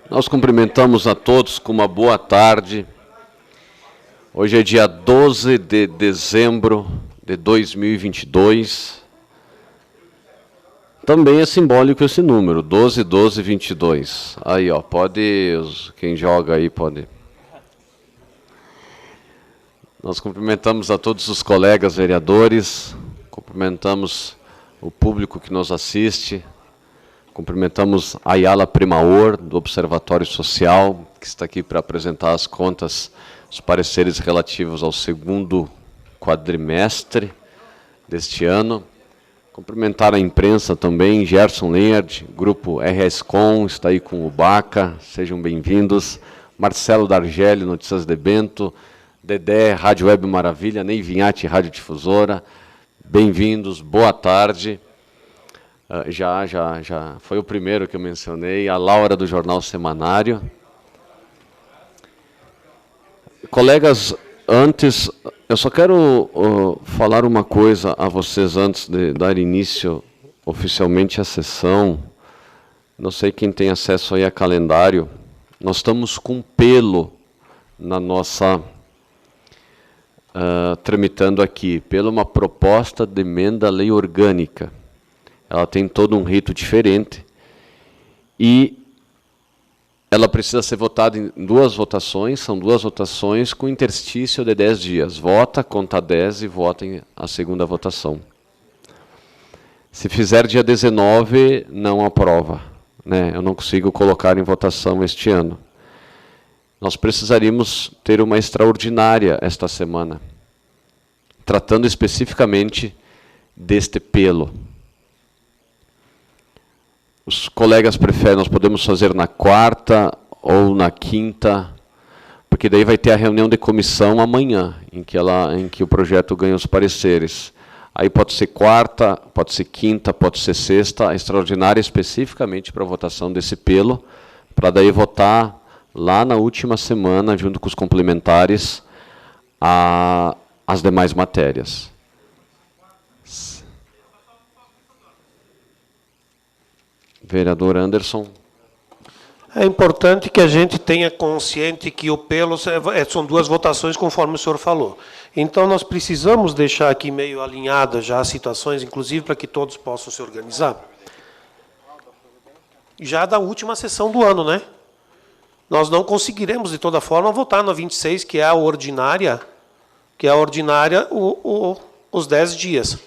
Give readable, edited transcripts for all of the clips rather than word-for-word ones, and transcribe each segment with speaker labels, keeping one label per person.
Speaker 1: Nós cumprimentamos a todos com uma boa tarde. Hoje é dia 12 de dezembro de 2022. Também é simbólico esse número, 12, 12, 22. Aí, ó, quem joga aí pode. Nós cumprimentamos a todos os colegas vereadores, cumprimentamos o público que nos assiste, cumprimentamos a Ayala Primaor, do Observatório Social, que está aqui para apresentar as contas, os pareceres relativos ao segundo quadrimestre deste ano. Cumprimentar a imprensa também, Gerson Lenhard, Grupo RSCom, está aí com o Baca, sejam bem-vindos. Marcelo D'Argelli, Notícias de Bento, Dedé, Rádio Web Maravilha, Ney Vinhati, Rádio Difusora, bem-vindos, boa tarde. Já foi o primeiro que eu mencionei, a Laura do Jornal Semanário. Colegas, antes, eu só quero falar uma coisa a vocês antes de dar início oficialmente à sessão. Não sei quem tem acesso aí a calendário. Nós estamos com pelo na nossa... tramitando aqui, pela uma proposta de emenda à lei orgânica. Ela tem todo um rito diferente e ela precisa ser votada em duas votações, são duas votações com interstício de 10 dias. Vota, conta 10 e vota a segunda votação. Se fizer dia 19, não aprova, né? Eu não consigo colocar em votação este ano. Nós precisaríamos ter uma extraordinária esta semana, tratando especificamente deste pelo. Os colegas preferem, nós podemos fazer na quarta ou na quinta, porque daí vai ter a reunião de comissão amanhã, em que o projeto ganha os pareceres. Aí pode ser quarta, pode ser quinta, pode ser sexta, a extraordinária especificamente para a votação desse pelo, para daí votar lá na última semana, junto com os complementares, as demais matérias. Vereador Anderson.
Speaker 2: É importante que a gente tenha consciente que o pelo são duas votações, conforme o senhor falou. Então, nós precisamos deixar aqui meio alinhadas já as situações, inclusive para que todos possam se organizar. Já da última sessão do ano, né? Nós não conseguiremos, de toda forma, votar na 26, que é a ordinária, os 10 dias,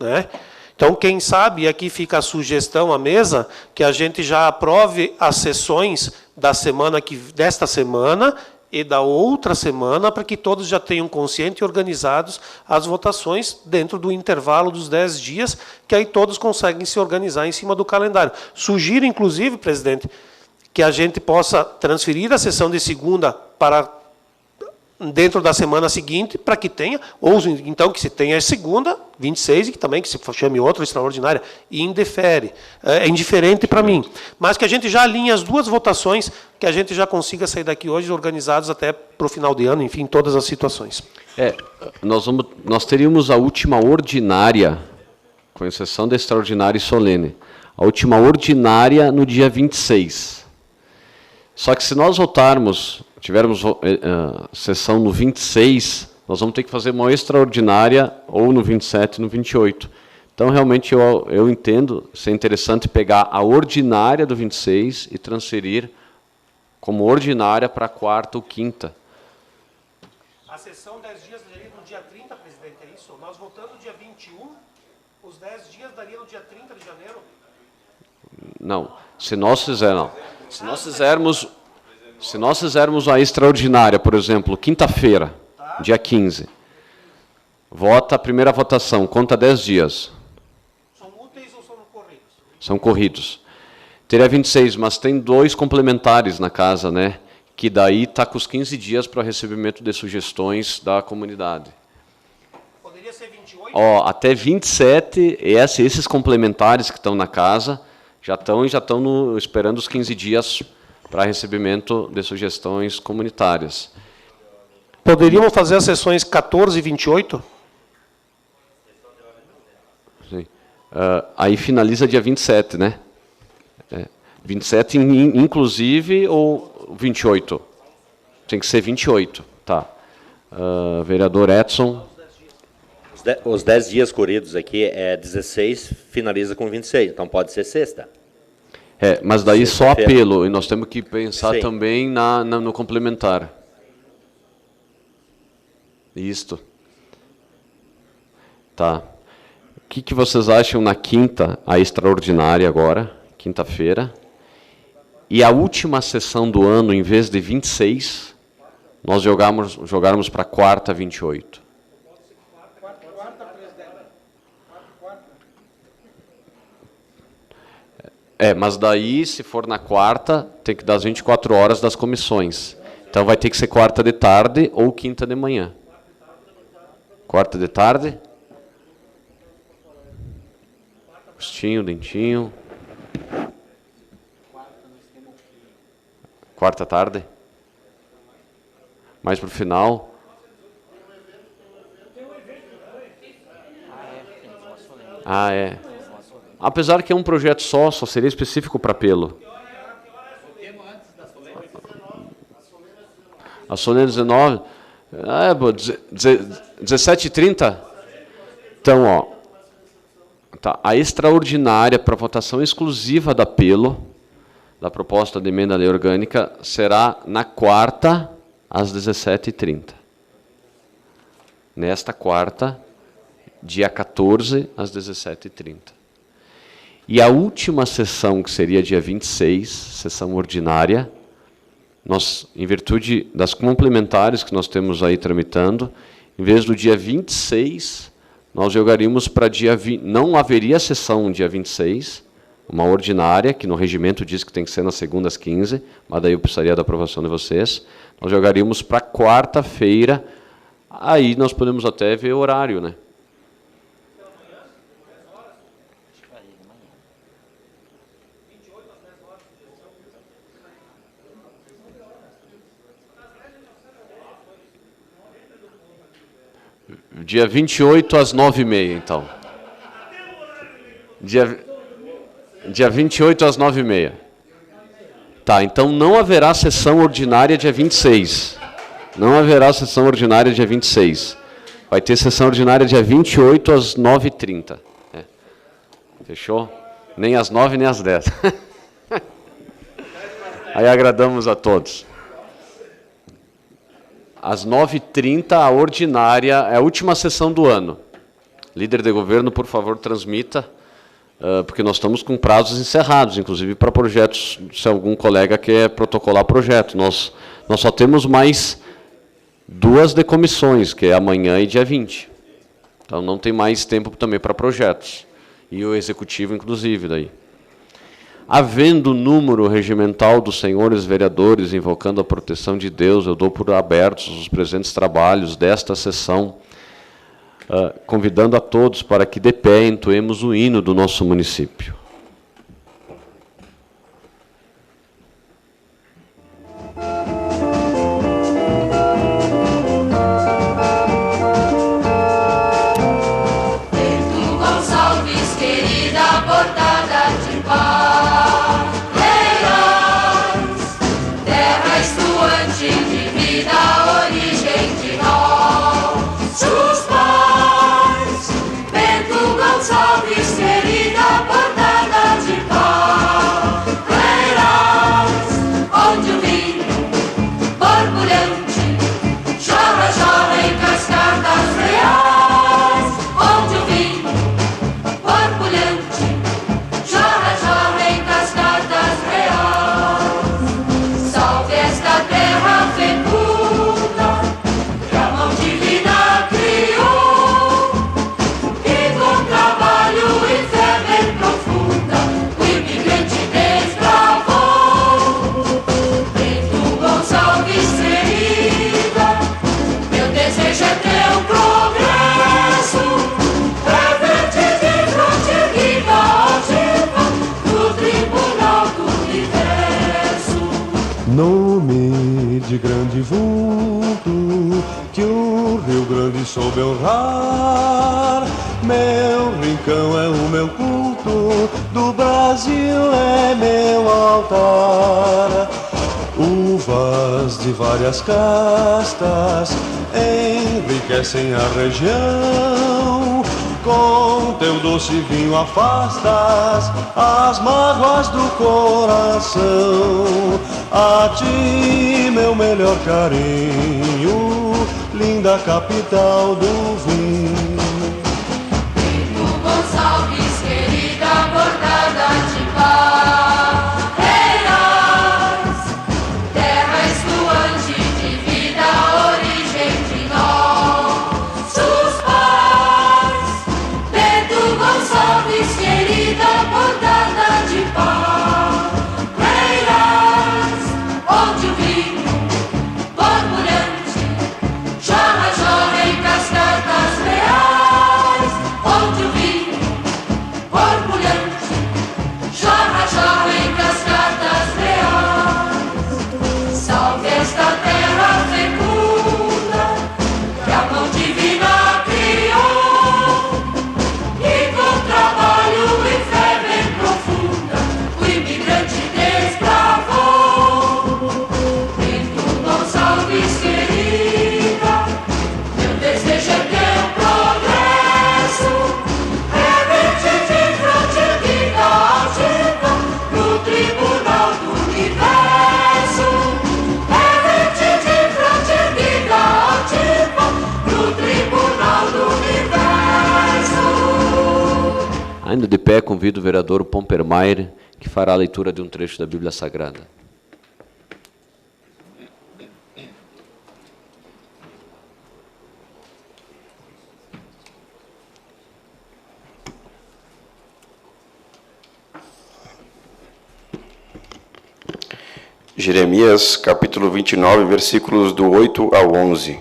Speaker 2: né? Então, quem sabe, e aqui fica a sugestão à mesa, que a gente já aprove as sessões desta semana e da outra semana, para que todos já tenham consciente e organizados as votações dentro do intervalo dos 10 dias, que aí todos conseguem se organizar em cima do calendário. Sugiro, inclusive, presidente, que a gente possa transferir a sessão de segunda para dentro da semana seguinte, para que tenha, ou então que se tenha a segunda, 26, e que também que se chame outra extraordinária, e indefere. É indiferente para mim. Mas que a gente já alinhe as duas votações, que a gente já consiga sair daqui hoje organizados até para o final de ano, enfim, todas as situações.
Speaker 1: Nós teríamos a última ordinária, com exceção da extraordinária e solene, a última ordinária no dia 26. Só que se nós votarmos, tivermos sessão no 26, nós vamos ter que fazer uma extraordinária ou no 27, no 28. Então, realmente, eu entendo ser interessante pegar a ordinária do 26 e transferir como ordinária para a quarta ou quinta.
Speaker 2: A sessão 10 dias daria no dia 30, presidente, é isso? Nós votando no dia 21, os 10 dias daria no dia 30 de janeiro?
Speaker 1: Não, se nós fizermos a extraordinária, por exemplo, quinta-feira, dia 15, vota a primeira votação, conta 10 dias.
Speaker 2: São úteis ou são corridos?
Speaker 1: São corridos. Teria 26, mas tem 2 complementares na casa, né? Que daí está com os 15 dias para recebimento de sugestões da comunidade.
Speaker 2: Poderia ser 28?
Speaker 1: Até 27, esses complementares que estão na casa já estão esperando os 15 dias para recebimento de sugestões comunitárias.
Speaker 2: Poderíamos fazer as sessões 14 e 28?
Speaker 1: Sim. Aí finaliza dia 27, né? 27 inclusive ou 28? Tem que ser 28, tá. Vereador Edson.
Speaker 3: Os 10 dias corridos aqui, 16 finaliza com 26, então pode ser sexta.
Speaker 1: Mas daí só apelo, e nós temos que pensar
Speaker 3: Sim.
Speaker 1: também no complementar. Isto. Tá. O que vocês acham na quinta, a extraordinária agora, quinta-feira, e a última sessão do ano, em vez de 26, nós jogarmos para quarta, 28? Mas daí, se for na quarta, tem que dar as 24 horas das comissões. Então vai ter que ser quarta de tarde ou quinta de manhã. Quarta de tarde? Agostinho, Dentinho. Quarta tarde? Mais para o final? Apesar que é um projeto só seria específico para apelo. A Solene 19? 17h30? Então, ó. Tá, a extraordinária para votação exclusiva da apelo, da proposta de emenda à lei orgânica, será na quarta, às 17h30. Nesta quarta, dia 14, às 17h30. E a última sessão, que seria dia 26, sessão ordinária, nós, em virtude das complementares que nós temos aí tramitando, em vez do dia 26, nós jogaríamos para dia 20. Não haveria sessão dia 26, uma ordinária, que no regimento diz que tem que ser nas segundas 15, mas daí eu precisaria da aprovação de vocês. Nós jogaríamos para quarta-feira, aí nós podemos até ver o horário, né? Dia 28 às 9h30, então. Dia 28 às 9h30. Tá, então não haverá sessão ordinária dia 26. Não haverá sessão ordinária dia 26. Vai ter sessão ordinária dia 28 às 9h30. Fechou? Nem às 9 nem às 10. Aí agradamos a todos. Às 9h30, a ordinária, é a última sessão do ano. Líder de governo, por favor, transmita, porque nós estamos com prazos encerrados, inclusive para projetos, se algum colega quer protocolar projeto. Nós só temos mais 2 de comissões, que é amanhã e dia 20. Então não tem mais tempo também para projetos. E o executivo, inclusive, daí. Havendo número regimental dos senhores vereadores invocando a proteção de Deus, eu dou por abertos os presentes trabalhos desta sessão, convidando a todos para que de pé entoemos o hino do nosso município.
Speaker 4: Nome de grande vulto que o Rio Grande soube honrar. Meu rincão é o meu culto. junto do Brasil é meu altar. Uvas de várias castas enriquecem a região. Com teu doce vinho afastas as mágoas do coração. A ti, meu melhor carinho, linda capital do vinho.
Speaker 5: Bento Gonçalves, querida bordada de barreiras, terra esluante de vida, origem de nossos pais. Bento Gonçalves, querida bordada de barreiras, onde o vinho borbulhante jorra, jorra em cascatas reais, onde o vinho borbulhante jorra, jorra em cascatas reais. Salve esta terra fecunda que a mão divina criou, e com trabalho e fé bem profunda o imigrante desbravou. Bento Gonçalves, querida, meu desejo é teu progresso, reverte de fronte erguida altiva no tribunal do universo. Reverte de fronte erguida altiva no tribunal do universo.
Speaker 1: Ainda de pé, convido o vereador Pompermayer, que fará a leitura de um trecho da Bíblia Sagrada.
Speaker 6: Jeremias, capítulo 29, versículos do 8 ao 11.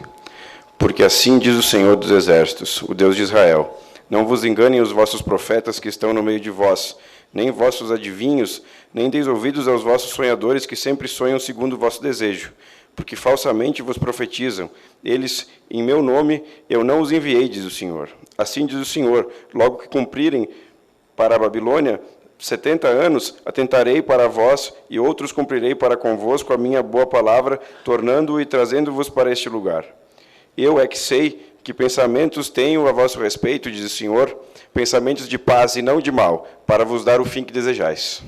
Speaker 6: Porque assim diz o Senhor dos Exércitos, o Deus de Israel: não vos enganem os vossos profetas que estão no meio de vós, nem vossos adivinhos, nem deis ouvidos aos vossos sonhadores que sempre sonham segundo o vosso desejo, porque falsamente vos profetizam. Eles, em meu nome, eu não os enviei, diz o Senhor. Assim diz o Senhor: logo que cumprirem para a Babilônia 70 anos, atentarei para vós, e outros cumprirei para convosco a minha boa palavra, tornando-o e trazendo-vos para este lugar. Eu é que sei que pensamentos tenho a vosso respeito, diz o Senhor, pensamentos de paz e não de mal, para vos dar o fim que desejais.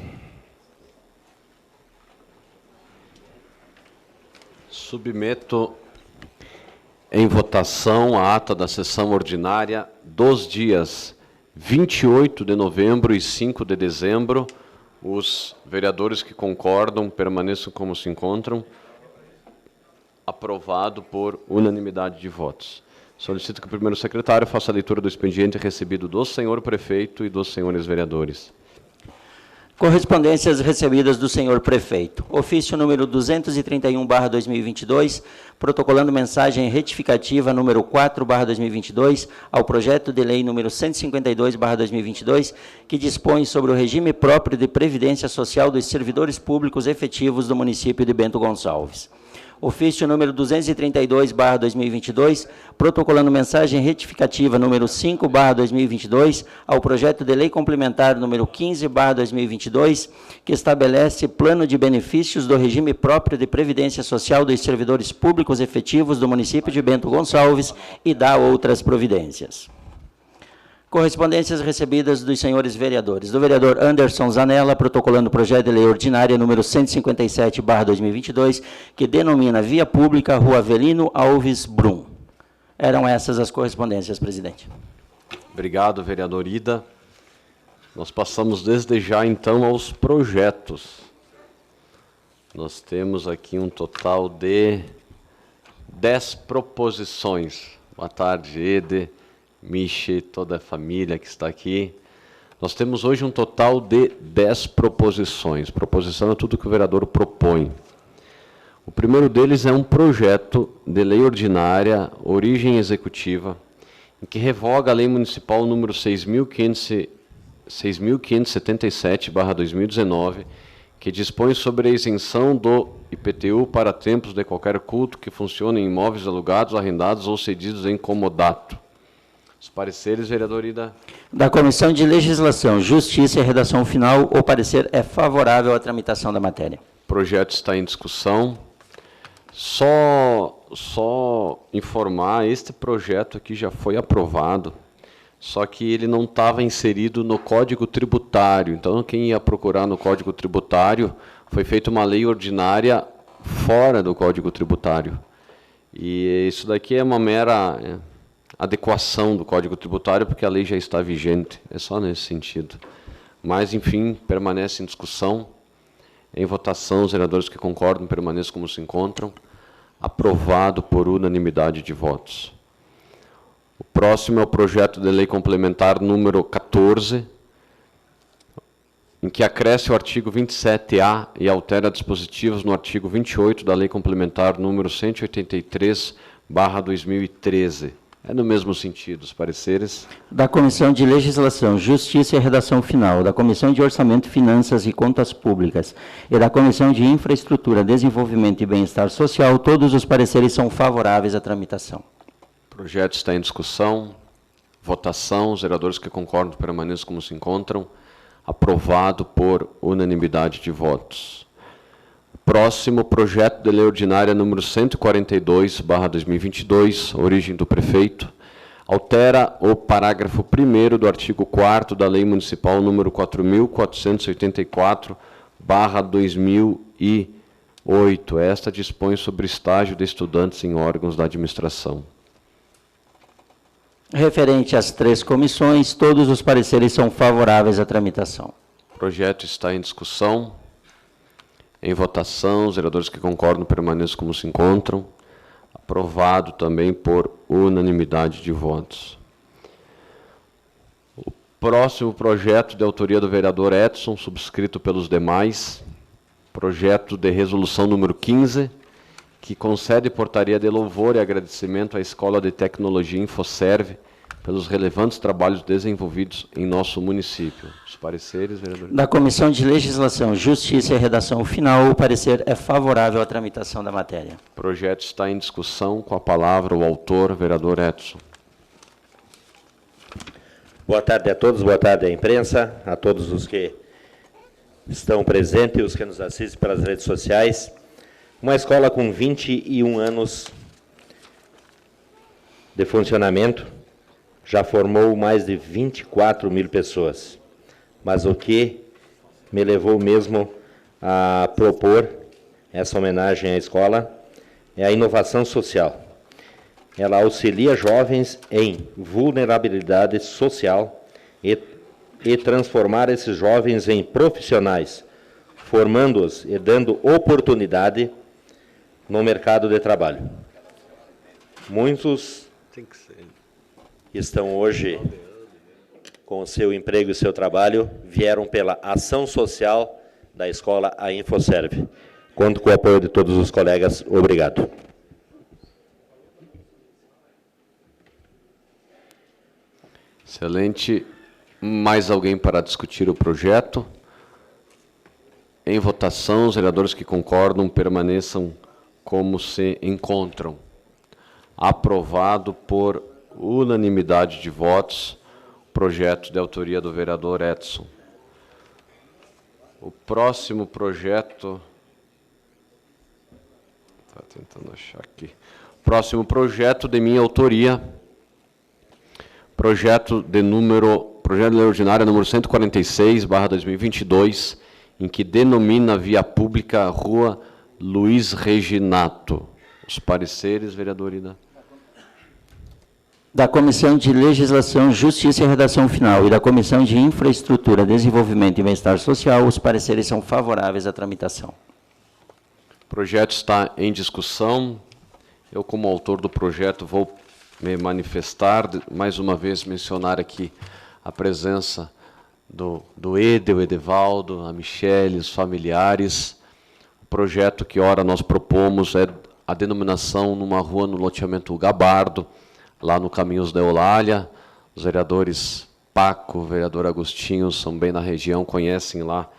Speaker 1: Submeto em votação a ata da sessão ordinária dos dias 28 de novembro e 5 de dezembro. Os vereadores que concordam permaneçam como se encontram. Aprovado por unanimidade de votos. Solicito que o primeiro secretário faça a leitura do expediente recebido do senhor prefeito e dos senhores vereadores.
Speaker 7: Correspondências recebidas do senhor prefeito. Ofício número 231/2022, protocolando mensagem retificativa número 4/2022 ao projeto de lei número 152/2022, que dispõe sobre o regime próprio de previdência social dos servidores públicos efetivos do município de Bento Gonçalves. Ofício número 232/2022, protocolando mensagem retificativa número 5/2022 ao projeto de lei complementar número 15/2022, que estabelece plano de benefícios do regime próprio de previdência social dos servidores públicos efetivos do município de Bento Gonçalves e dá outras providências. Correspondências recebidas dos senhores vereadores. Do vereador Anderson Zanella, protocolando projeto de lei ordinária número 157/2022, que denomina Via Pública Rua Avelino Alves Brum. Eram essas as correspondências, presidente.
Speaker 1: Obrigado, vereador Ida. Nós passamos desde já, então, aos projetos. Nós temos aqui um total de 10 proposições. Boa tarde, Ede, Miche, toda a família que está aqui. Nós temos hoje um total de 10 proposições. Proposição é tudo que o vereador propõe. O primeiro deles é um projeto de lei ordinária, origem executiva, em que revoga a lei municipal número 6.577/2019, que dispõe sobre a isenção do IPTU para templos de qualquer culto que funcione em imóveis alugados, arrendados ou cedidos em comodato. Os pareceres, vereador Ida.
Speaker 7: Da Comissão de Legislação, Justiça e Redação Final, o parecer é favorável à tramitação da matéria.
Speaker 1: O projeto está em discussão. Só informar, este projeto aqui já foi aprovado, só que ele não estava inserido no Código Tributário. Então, quem ia procurar no Código Tributário, foi feita uma lei ordinária fora do Código Tributário. E isso daqui é uma mera adequação do Código Tributário, porque a lei já está vigente. É só nesse sentido. Mas, enfim, permanece em discussão. Em votação, os vereadores que concordam permaneçam como se encontram. Aprovado por unanimidade de votos. O próximo é o projeto de lei complementar número 14, em que acresce o artigo 27A e altera dispositivos no artigo 28 da lei complementar número 183/2013. É no mesmo sentido, os pareceres.
Speaker 7: Da Comissão de Legislação, Justiça e Redação Final, da Comissão de Orçamento, Finanças e Contas Públicas e da Comissão de Infraestrutura, Desenvolvimento e Bem-Estar Social, todos os pareceres são favoráveis à tramitação.
Speaker 1: O projeto está em discussão. Votação. Os vereadores que concordam permaneçam como se encontram. Aprovado por unanimidade de votos. Próximo, projeto de lei ordinária número 142/2022, origem do prefeito, altera o parágrafo 1º do artigo 4º da Lei Municipal número 4.484/2008. Esta dispõe sobre estágio de estudantes em órgãos da administração.
Speaker 7: Referente às 3 comissões, todos os pareceres são favoráveis à tramitação.
Speaker 1: O projeto está em discussão. Em votação, os vereadores que concordam permaneçam como se encontram. Aprovado também por unanimidade de votos. O próximo projeto de autoria do vereador Edson, subscrito pelos demais, projeto de resolução número 15, que concede portaria de louvor e agradecimento à Escola de Tecnologia Infoserve pelos relevantes trabalhos desenvolvidos em nosso município. Os pareceres, vereador?
Speaker 7: Da Comissão de Legislação, Justiça e Redação Final, o parecer é favorável à tramitação da matéria.
Speaker 1: O projeto está em discussão. Com a palavra o autor, vereador Edson.
Speaker 3: Boa tarde a todos, boa tarde à imprensa, a todos os que estão presentes e os que nos assistem pelas redes sociais. Uma escola com 21 anos de funcionamento, já formou mais de 24 mil pessoas. Mas o que me levou mesmo a propor essa homenagem à escola é a inovação social. Ela auxilia jovens em vulnerabilidade social e transformar esses jovens em profissionais, formando-os e dando oportunidade no mercado de trabalho. Muitos estão hoje com o seu emprego e seu trabalho, vieram pela ação social da escola A Infoserve. Conto com o apoio de todos os colegas. Obrigado.
Speaker 1: Excelente. Mais alguém para discutir o projeto? Em votação, os vereadores que concordam permaneçam como se encontram. Aprovado por unanimidade de votos, projeto de autoria do vereador Edson. O próximo projeto... Está tentando achar aqui. Próximo projeto de minha autoria, projeto de lei ordinária número 146/2022, em que denomina via pública Rua Luiz Reginato. Os pareceres, vereador Ida.
Speaker 7: Da Comissão de Legislação, Justiça e Redação Final e da Comissão de Infraestrutura, Desenvolvimento e Bem-Estar Social, os pareceres são favoráveis à tramitação.
Speaker 1: O projeto está em discussão. Eu, como autor do projeto, vou me manifestar, mais uma vez mencionar aqui a presença do Edel, Edevaldo, a Michele, os familiares. O projeto que, ora, nós propomos é a denominação numa rua no loteamento Gabardo, lá no Caminhos da Eulália. Os vereadores Paco, vereador Agostinho, são bem na região, conhecem lá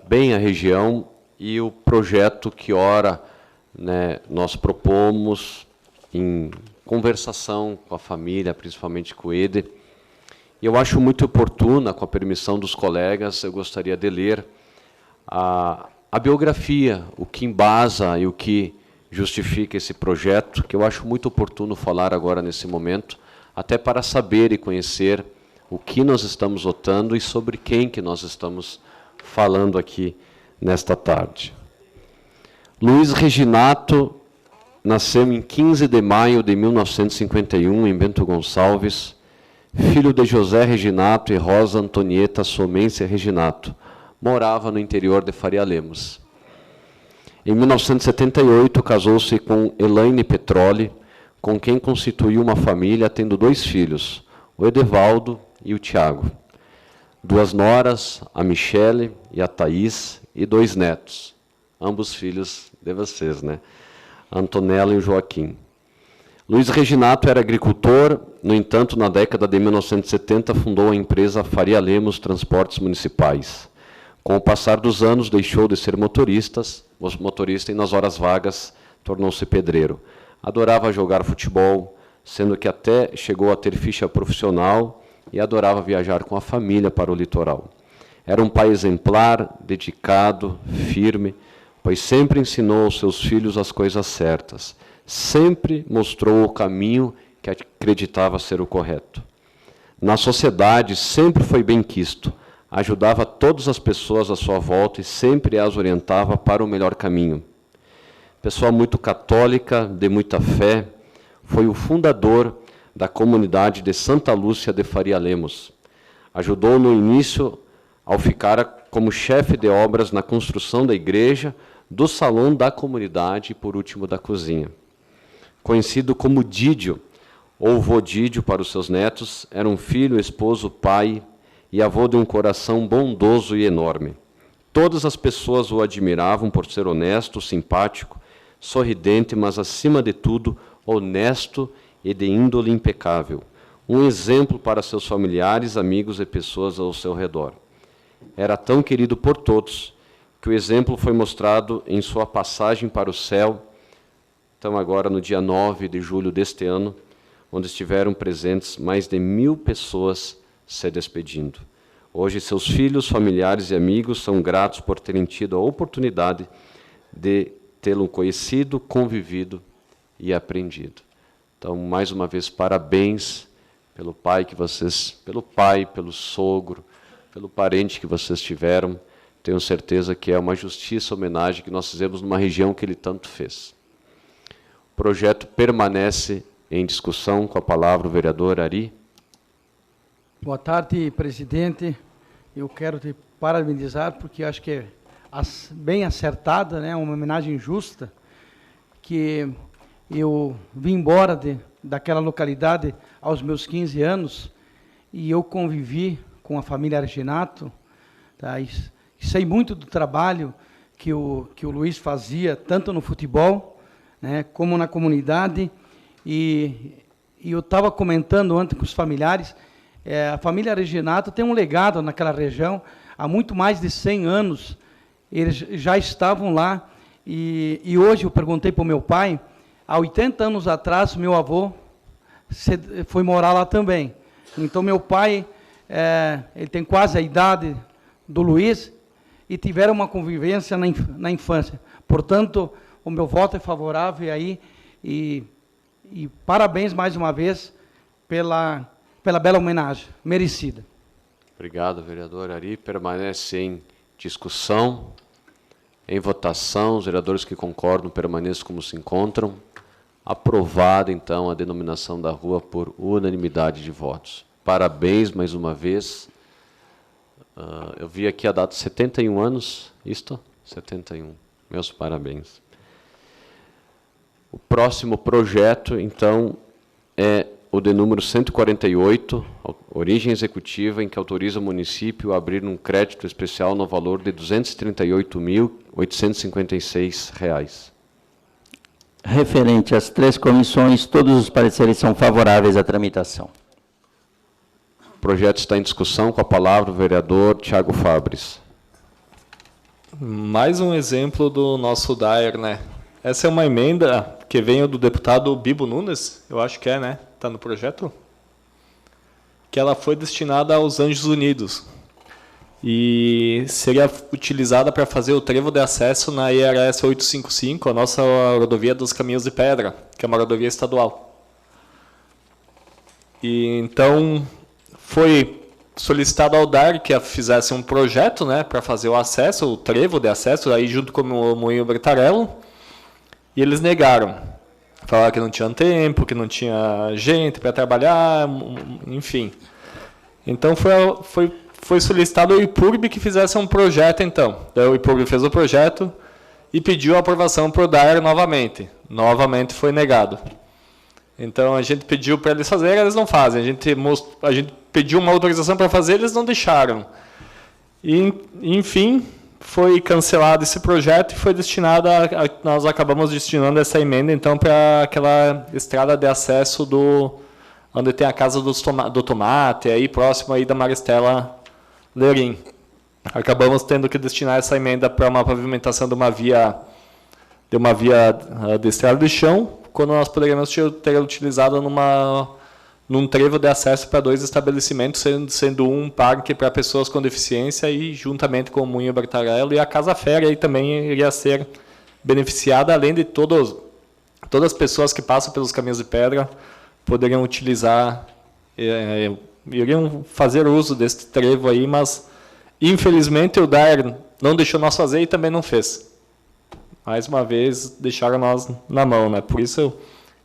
Speaker 1: bem a região, e o projeto que, ora, né, nós propomos em conversação com a família, principalmente com o Eder. E eu acho muito oportuna, com a permissão dos colegas, eu gostaria de ler a biografia, o que embasa e o que justifica esse projeto, que eu acho muito oportuno falar agora nesse momento, até para saber e conhecer o que nós estamos votando e sobre quem que nós estamos falando aqui nesta tarde. Luiz Reginato nasceu em 15 de maio de 1951, em Bento Gonçalves, filho de José Reginato e Rosa Antonieta Somência Reginato. Morava no interior de Faria Lemos. Em 1978, casou-se com Elaine Petroli, com quem constituiu uma família, tendo 2 filhos, o Edevaldo e o Tiago. 2 noras, a Michele e a Thaís, e 2 netos, ambos filhos de vocês, né? Antonella e o Joaquim. Luiz Reginato era agricultor, no entanto, na década de 1970, fundou a empresa Faria Lemos Transportes Municipais. Com o passar dos anos, deixou de ser motorista e, nas horas vagas, tornou-se pedreiro. Adorava jogar futebol, sendo que até chegou a ter ficha profissional e adorava viajar com a família para o litoral. Era um pai exemplar, dedicado, firme, pois sempre ensinou aos seus filhos as coisas certas. Sempre mostrou o caminho que acreditava ser o correto. Na sociedade, sempre foi benquisto, ajudava todas as pessoas à sua volta e sempre as orientava para o melhor caminho. Pessoa muito católica, de muita fé, foi o fundador da comunidade de Santa Lúcia de Faria Lemos. Ajudou no início ao ficar como chefe de obras na construção da igreja, do salão da comunidade e, por último, da cozinha. Conhecido como Dídio, ou vô Dídio para os seus netos, era um filho, esposo, pai e avô de um coração bondoso e enorme. Todas as pessoas o admiravam por ser honesto, simpático, sorridente, mas, acima de tudo, honesto e de índole impecável. Um exemplo para seus familiares, amigos e pessoas ao seu redor. Era tão querido por todos que o exemplo foi mostrado em sua passagem para o céu, então agora no dia 9 de julho deste ano, onde estiveram presentes mais de 1000 pessoas se despedindo. Hoje, seus filhos, familiares e amigos são gratos por terem tido a oportunidade de tê-lo conhecido, convivido e aprendido. Então, mais uma vez, parabéns pelo pai, pelo sogro, pelo parente que vocês tiveram. Tenho certeza que é uma justiça homenagem que nós fizemos numa região que ele tanto fez. O projeto permanece em discussão. Com a palavra o vereador Ari.
Speaker 8: Boa tarde, presidente. Eu quero te parabenizar, porque acho que é bem acertada, né? Uma homenagem justa, que eu vim embora daquela localidade aos meus 15 anos, e eu convivi com a família Reginato, tá? E sei muito do trabalho que o Luiz fazia, tanto no futebol, né, como na comunidade, e eu estava comentando ontem com os familiares, a família Reginato tem um legado naquela região, há muito mais de 100 anos, eles já estavam lá, e hoje eu perguntei para o meu pai, há 80 anos atrás, meu avô foi morar lá também. Então, meu pai, ele tem quase a idade do Luiz, e tiveram uma convivência na infância. Portanto, o meu voto é favorável aí, e parabéns mais uma vez pela bela homenagem merecida.
Speaker 1: Obrigado, vereador Ari. Permanece em discussão, em votação. Os vereadores que concordam permaneçam como se encontram. Aprovada, então, a denominação da rua por unanimidade de votos. Parabéns mais uma vez. Eu vi aqui a data 71 anos, isto? 71. Meus parabéns. O próximo projeto, então, é o de número 148, origem executiva, em que autoriza o município a abrir um crédito especial no valor de R$ 238.856.
Speaker 7: Referente às 3 comissões, todos os pareceres são favoráveis à tramitação.
Speaker 1: O projeto está em discussão. Com a palavra o vereador Tiago Fabres.
Speaker 9: Mais um exemplo do nosso Daer, né? Essa é uma emenda que veio do deputado Bibo Nunes, eu acho que é, né? Está no projeto? Que ela foi destinada aos Anjos Unidos. E seria utilizada para fazer o trevo de acesso na IRS 855, a nossa rodovia dos Caminhos de Pedra, que é uma rodovia estadual. E então foi solicitado ao DAER que fizesse um projeto, né, para fazer o acesso, o trevo de acesso, aí junto com o Moinho Bertarello, e eles negaram. Falaram que não tinha tempo, que não tinha gente para trabalhar, enfim. Então foi solicitado ao IPURB que fizesse um projeto, então. Daí o IPURB fez o projeto e pediu a aprovação para o DAER novamente. Novamente foi negado. Então a gente pediu para eles fazerem, eles não fazem. A gente pediu uma autorização para fazer, eles não deixaram. E, enfim, foi cancelado esse projeto e foi destinado nós acabamos destinando essa emenda então para aquela estrada de acesso onde tem a casa do tomate, aí próximo aí da Maristela Lerim. Acabamos tendo que destinar essa emenda para uma pavimentação de uma via de estrada de chão, quando nós poderíamos ter utilizado num trevo de acesso para 2 estabelecimentos, sendo um parque para pessoas com deficiência e juntamente com o Moinho Bertarello, e a Casa Férrea aí também iria ser beneficiada, além de todas as pessoas que passam pelos Caminhos de Pedra poderiam utilizar, iriam fazer uso desse trevo aí, mas infelizmente o DAER não deixou nós fazer e também não fez. Mais uma vez, deixaram nós na mão, né? Por isso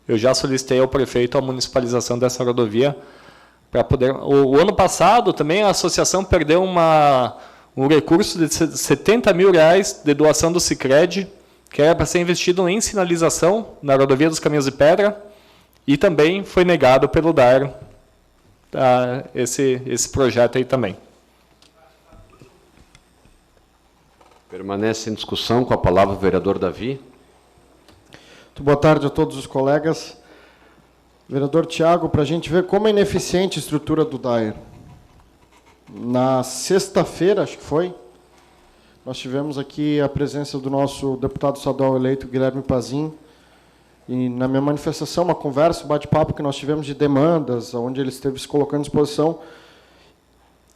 Speaker 9: eu já solicitei ao prefeito a municipalização dessa rodovia para poder. O ano passado também a associação perdeu um recurso de R$70 mil de doação do Sicredi, que era para ser investido em sinalização na rodovia dos Caminhos de Pedra, e também foi negado pelo DAER esse projeto aí também.
Speaker 1: Permanece em discussão, com a palavra o vereador Davi.
Speaker 10: Muito boa tarde a todos os colegas. Vereador Tiago, para a gente ver como é ineficiente a estrutura do DAER. Na sexta-feira, acho que foi, nós tivemos aqui a presença do nosso deputado estadual eleito, Guilherme Pazin, e na minha manifestação, uma conversa, um bate-papo que nós tivemos de demandas, onde ele esteve se colocando à disposição,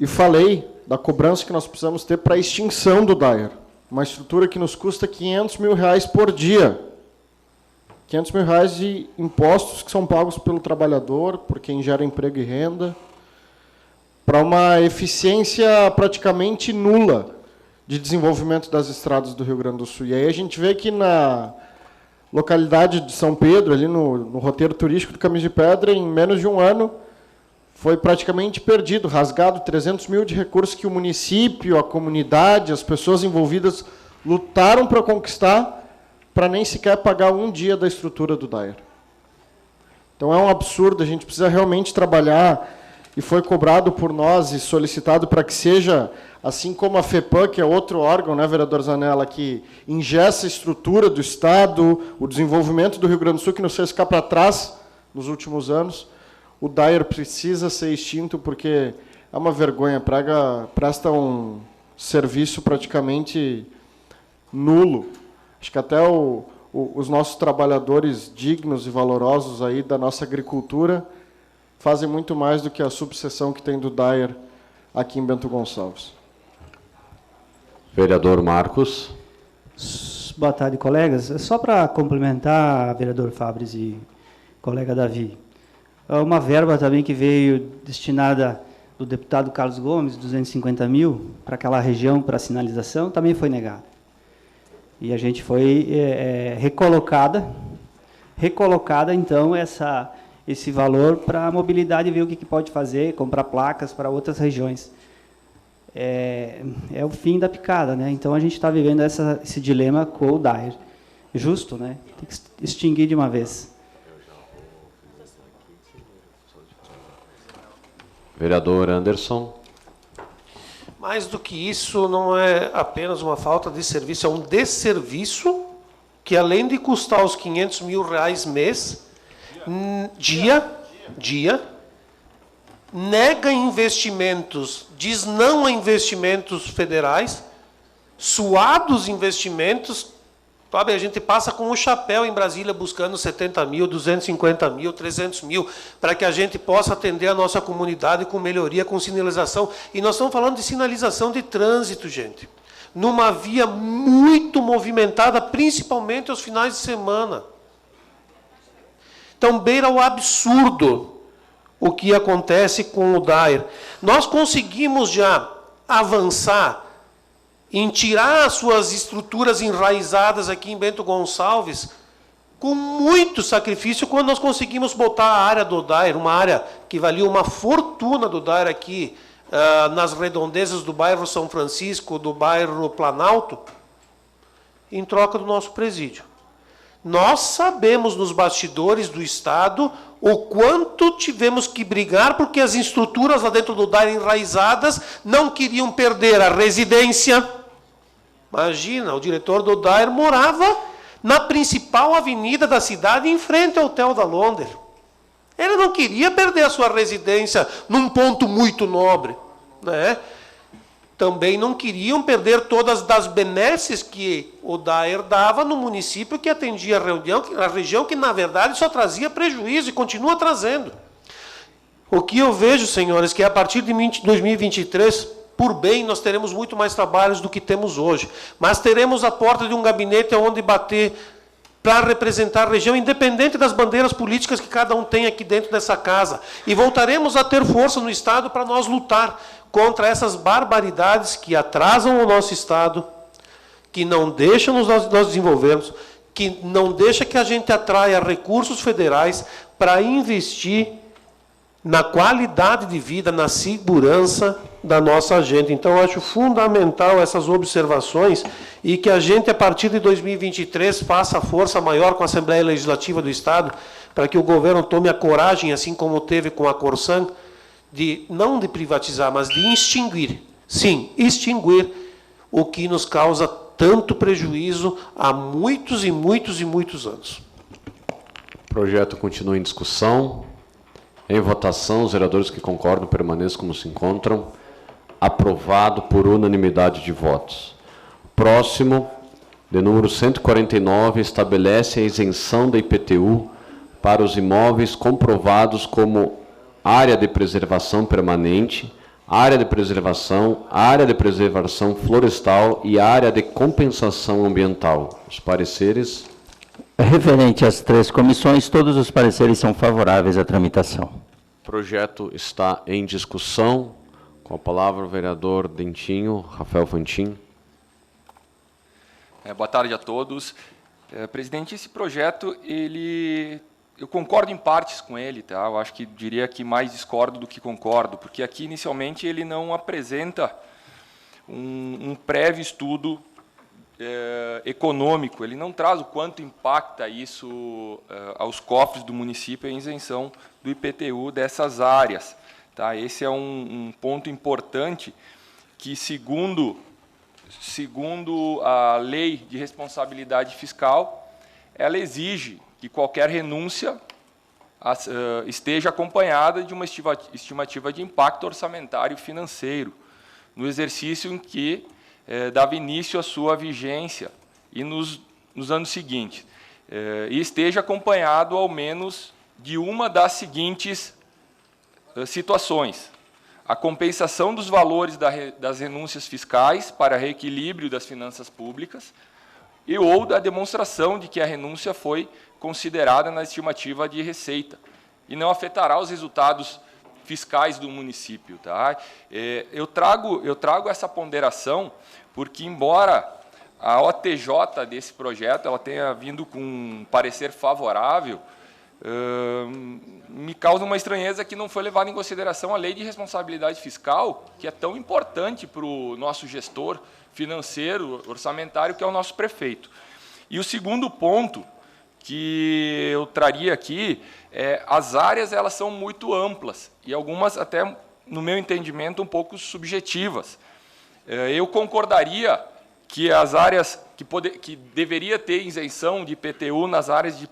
Speaker 10: e falei da cobrança que nós precisamos ter para a extinção do DAER. Uma estrutura que nos custa R$500 mil por dia. R$500 mil de impostos que são pagos pelo trabalhador, por quem gera emprego e renda, para uma eficiência praticamente nula de desenvolvimento das estradas do Rio Grande do Sul. E aí a gente vê que na localidade de São Pedro, ali no roteiro turístico do Caminhos de Pedra, em menos de um ano, foi praticamente perdido, rasgado R$300 mil de recursos que o município, a comunidade, as pessoas envolvidas lutaram para conquistar, para nem sequer pagar um dia da estrutura do DAER. Então é um absurdo, a gente precisa realmente trabalhar, e foi cobrado por nós e solicitado para que seja, assim como a FEPAM, que é outro órgão, né, vereador Zanella, que ingessa a estrutura do Estado, o desenvolvimento do Rio Grande do Sul, que nos fez ficar para trás nos últimos anos. O DAER precisa ser extinto porque é uma vergonha, presta um serviço praticamente nulo. Acho que até os nossos trabalhadores dignos e valorosos aí da nossa agricultura fazem muito mais do que a subseção que tem do DAER aqui em Bento Gonçalves.
Speaker 1: Vereador Marcos.
Speaker 11: Boa tarde, colegas. Só para complementar, vereador Fabres e colega Davi, uma verba também que veio destinada do deputado Carlos Gomes, 250 mil, para aquela região, para sinalização, também foi negada. E a gente foi recolocada, então, esse valor para a mobilidade, ver o que pode fazer, comprar placas para outras regiões. É o fim da picada, né? Então, a gente está vivendo esse dilema com o DAER. Justo, né? Tem que extinguir de uma vez.
Speaker 1: Vereador Anderson.
Speaker 2: Mais do que isso, não é apenas uma falta de serviço, é um desserviço que, além de custar os R$500 mil mês, dia, nega investimentos, diz não a investimentos federais, suados investimentos Sabe, a gente passa com o chapéu em Brasília buscando 70 mil, 250 mil, 300 mil, para que a gente possa atender a nossa comunidade com melhoria, com sinalização. E nós estamos falando de sinalização de trânsito, gente. Numa via muito movimentada, principalmente aos finais de semana. Então, beira o absurdo o que acontece com o DAER. Nós conseguimos já avançar em tirar as suas estruturas enraizadas aqui em Bento Gonçalves, com muito sacrifício, quando nós conseguimos botar a área do DAER, uma área que valia uma fortuna do DAER aqui, nas redondezas do bairro São Francisco, do bairro Planalto, em troca do nosso presídio. Nós sabemos, nos bastidores do Estado, o quanto tivemos que brigar, porque as estruturas lá dentro do DAER enraizadas não queriam perder a residência. Imagina, o diretor do DAER morava na principal avenida da cidade, em frente ao Hotel da Londer. Ele não queria perder a sua residência num ponto muito nobre, né? Também não queriam perder todas as benesses que o DAER dava no município que atendia a região que, na verdade, só trazia prejuízo e continua trazendo. O que eu vejo, senhores, que a partir de 2023, por bem, nós teremos muito mais trabalhos do que temos hoje. Mas teremos a porta de um gabinete onde bater para representar a região, independente das bandeiras políticas que cada um tem aqui dentro dessa casa. E voltaremos a ter força no Estado para nós lutar contra essas barbaridades que atrasam o nosso Estado, que não deixam nós desenvolvermos, que não deixa que a gente atraia recursos federais para investir na qualidade de vida, na segurança da nossa gente. Então, eu acho fundamental essas observações e que a gente, a partir de 2023, faça força maior com a Assembleia Legislativa do Estado, para que o governo tome a coragem, assim como teve com a Corsan, não de privatizar, mas de extinguir. Sim, extinguir o que nos causa tanto prejuízo há muitos e muitos e muitos anos.
Speaker 1: O projeto continua em discussão. Em votação, os vereadores que concordam permaneçam como se encontram. Aprovado por unanimidade de votos. Próximo, de número 149, estabelece a isenção da IPTU para os imóveis comprovados como área de preservação permanente, área de preservação florestal e área de compensação ambiental. Os pareceres...
Speaker 7: Referente às três comissões, todos os pareceres são favoráveis à tramitação.
Speaker 1: O projeto está em discussão. Com a palavra o vereador Dentinho, Rafael Fantin.
Speaker 12: Boa tarde a todos. Presidente, esse projeto, eu concordo em partes com ele, tá? Eu acho que diria que mais discordo do que concordo, porque aqui, inicialmente, ele não apresenta um prévio estudo econômico, ele não traz o quanto impacta isso aos cofres do município, a isenção do IPTU dessas áreas. Tá? Esse é um ponto importante que, segundo a lei de responsabilidade fiscal, ela exige que qualquer renúncia esteja acompanhada de uma estimativa de impacto orçamentário e financeiro, no exercício em que dava início à sua vigência e nos anos seguintes, e esteja acompanhado ao menos de uma das seguintes situações: a compensação dos valores das renúncias fiscais para reequilíbrio das finanças públicas ou da demonstração de que a renúncia foi considerada na estimativa de receita e não afetará os resultados fiscais do município. Tá? Eu trago essa ponderação porque, embora a OTJ desse projeto ela tenha vindo com um parecer favorável, me causa uma estranheza que não foi levada em consideração a lei de responsabilidade fiscal, que é tão importante para o nosso gestor financeiro, orçamentário, que é o nosso prefeito. E o segundo ponto que eu traria aqui as áreas elas são muito amplas e algumas até, no meu entendimento, um pouco subjetivas. Eu concordaria que as áreas que deveria ter isenção de IPTU nas áreas de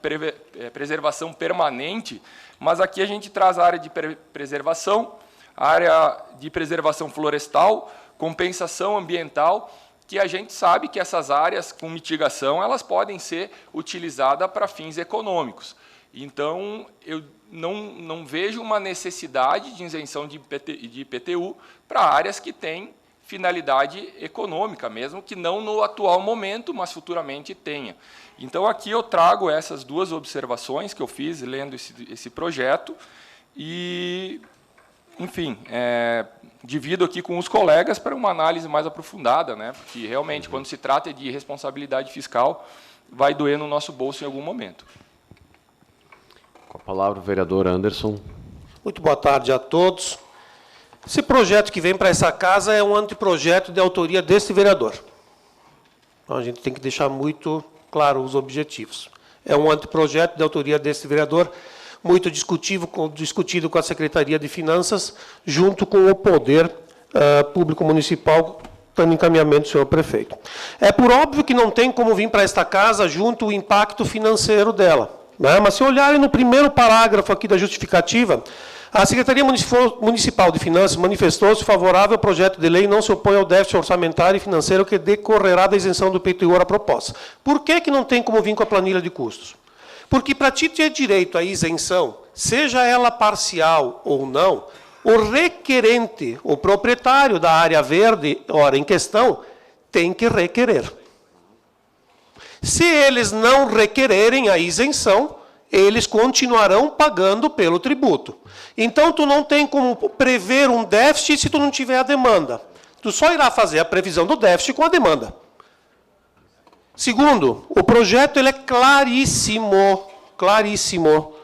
Speaker 12: preservação permanente, mas aqui a gente traz a área de preservação, a área de preservação florestal, compensação ambiental que a gente sabe que essas áreas com mitigação elas podem ser utilizadas para fins econômicos. Então, eu não vejo uma necessidade de isenção de IPTU para áreas que têm finalidade econômica, mesmo que não no atual momento, mas futuramente tenha. Então, aqui eu trago essas duas observações que eu fiz lendo esse projeto e, enfim, divido aqui com os colegas para uma análise mais aprofundada, né? Porque, realmente, quando se trata de responsabilidade fiscal, vai doer no nosso bolso em algum momento.
Speaker 1: Com a palavra o vereador Anderson.
Speaker 2: Muito boa tarde a todos. Esse projeto que vem para essa casa é um anteprojeto de autoria deste vereador. Então, a gente tem que deixar muito claro os objetivos. É um anteprojeto de autoria deste vereador, muito discutido com a Secretaria de Finanças, junto com o Poder Público Municipal, dando encaminhamento do senhor prefeito. É por óbvio que não tem como vir para esta casa junto o impacto financeiro dela, né? Mas, se olharem no primeiro parágrafo aqui da justificativa, a Secretaria Municipal de Finanças manifestou-se favorável ao projeto de lei e não se opõe ao déficit orçamentário e financeiro que decorrerá da isenção do IPTU à proposta. Por que não tem como vir com a planilha de custos? Porque, para ti ter direito à isenção, seja ela parcial ou não, o requerente, o proprietário da área verde, ora em questão, tem que requerer. Se eles não requererem a isenção, eles continuarão pagando pelo tributo. Então, tu não tem como prever um déficit se tu não tiver a demanda. Tu só irá fazer a previsão do déficit com a demanda. Segundo, o projeto ele é claríssimo, claríssimo.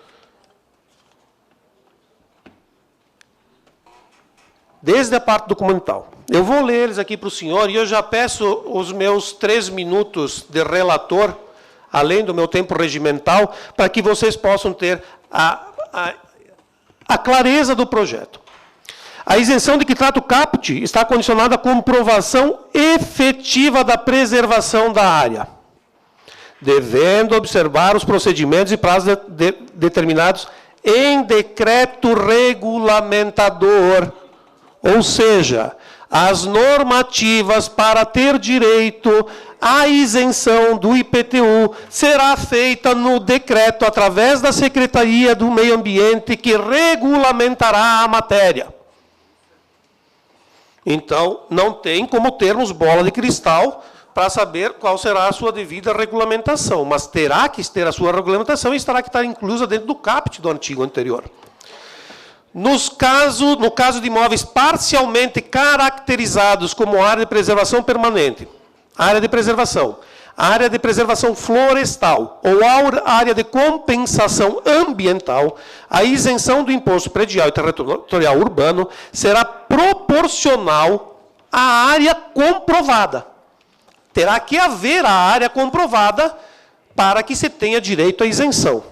Speaker 2: Desde a parte documental. Eu vou ler eles aqui para o senhor e eu já peço os meus 3 minutos de relator, além do meu tempo regimental, para que vocês possam ter a clareza do projeto. A isenção de que trata o caput está condicionada à comprovação efetiva da preservação da área, devendo observar os procedimentos e prazos determinados em decreto regulamentador, ou seja, as normativas para ter direito à isenção do IPTU será feita no decreto através da Secretaria do Meio Ambiente, que regulamentará a matéria. Então, não tem como termos bola de cristal para saber qual será a sua devida regulamentação, mas terá que ter a sua regulamentação e terá que estar inclusa dentro do caput do artigo anterior. No caso de imóveis parcialmente caracterizados como área de preservação permanente, área de preservação florestal ou área de compensação ambiental, a isenção do imposto predial e territorial urbano será proporcional à área comprovada. Terá que haver a área comprovada para que se tenha direito à isenção.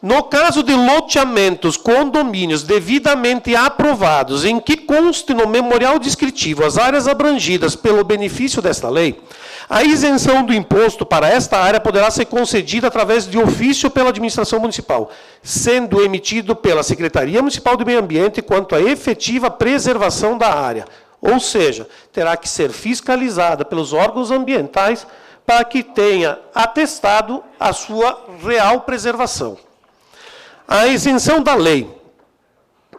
Speaker 2: No caso de loteamentos, condomínios devidamente aprovados, em que conste no memorial descritivo as áreas abrangidas pelo benefício desta lei, a isenção do imposto para esta área poderá ser concedida através de ofício pela administração municipal, sendo emitido pela Secretaria Municipal do Meio Ambiente quanto à efetiva preservação da área. Ou seja, terá que ser fiscalizada pelos órgãos ambientais para que tenha atestado a sua real preservação. A isenção da lei,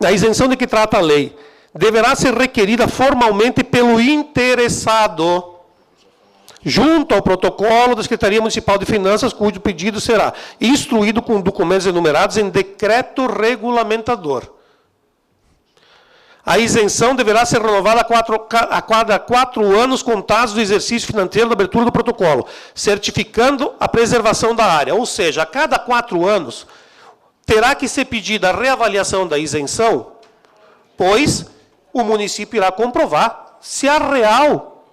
Speaker 2: a isenção de que trata a lei, deverá ser requerida formalmente pelo interessado, junto ao protocolo da Secretaria Municipal de Finanças, cujo pedido será instruído com documentos enumerados em decreto regulamentador. A isenção deverá ser renovada a cada 4 anos contados do exercício financeiro da abertura do protocolo, certificando a preservação da área. Ou seja, a cada 4 anos, terá que ser pedida a reavaliação da isenção, pois o município irá comprovar se a real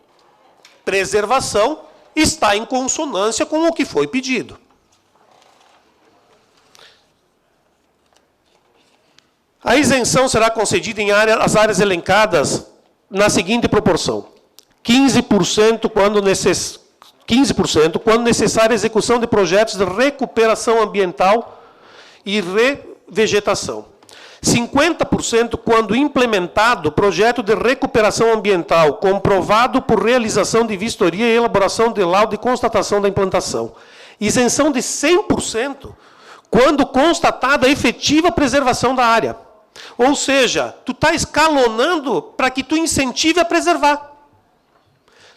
Speaker 2: preservação está em consonância com o que foi pedido. A isenção será concedida em as áreas elencadas na seguinte proporção: 15% quando necessária a execução de projetos de recuperação ambiental e revegetação. 50% quando implementado, projeto de recuperação ambiental, comprovado por realização de vistoria e elaboração de laudo e constatação da implantação. Isenção de 100% quando constatada a efetiva preservação da área. Ou seja, tu está escalonando para que tu incentive a preservar.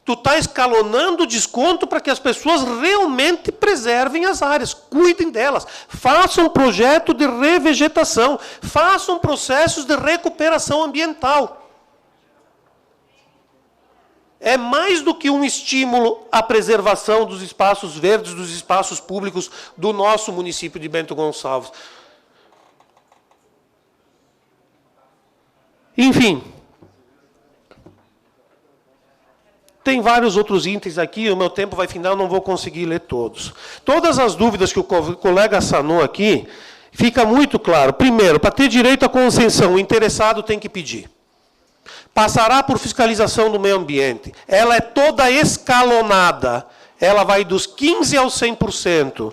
Speaker 2: Tu está escalonando desconto para que as pessoas realmente preservem as áreas, cuidem delas, façam projeto de revegetação, façam processos de recuperação ambiental. É mais do que um estímulo à preservação dos espaços verdes, dos espaços públicos do nosso município de Bento Gonçalves. Enfim, tem vários outros itens aqui, o meu tempo vai findar, eu não vou conseguir ler todos. Todas as dúvidas que o colega sanou aqui, fica muito claro. Primeiro, para ter direito à concessão, o interessado tem que pedir. Passará por fiscalização do meio ambiente. Ela é toda escalonada. Ela vai dos 15% ao 100%.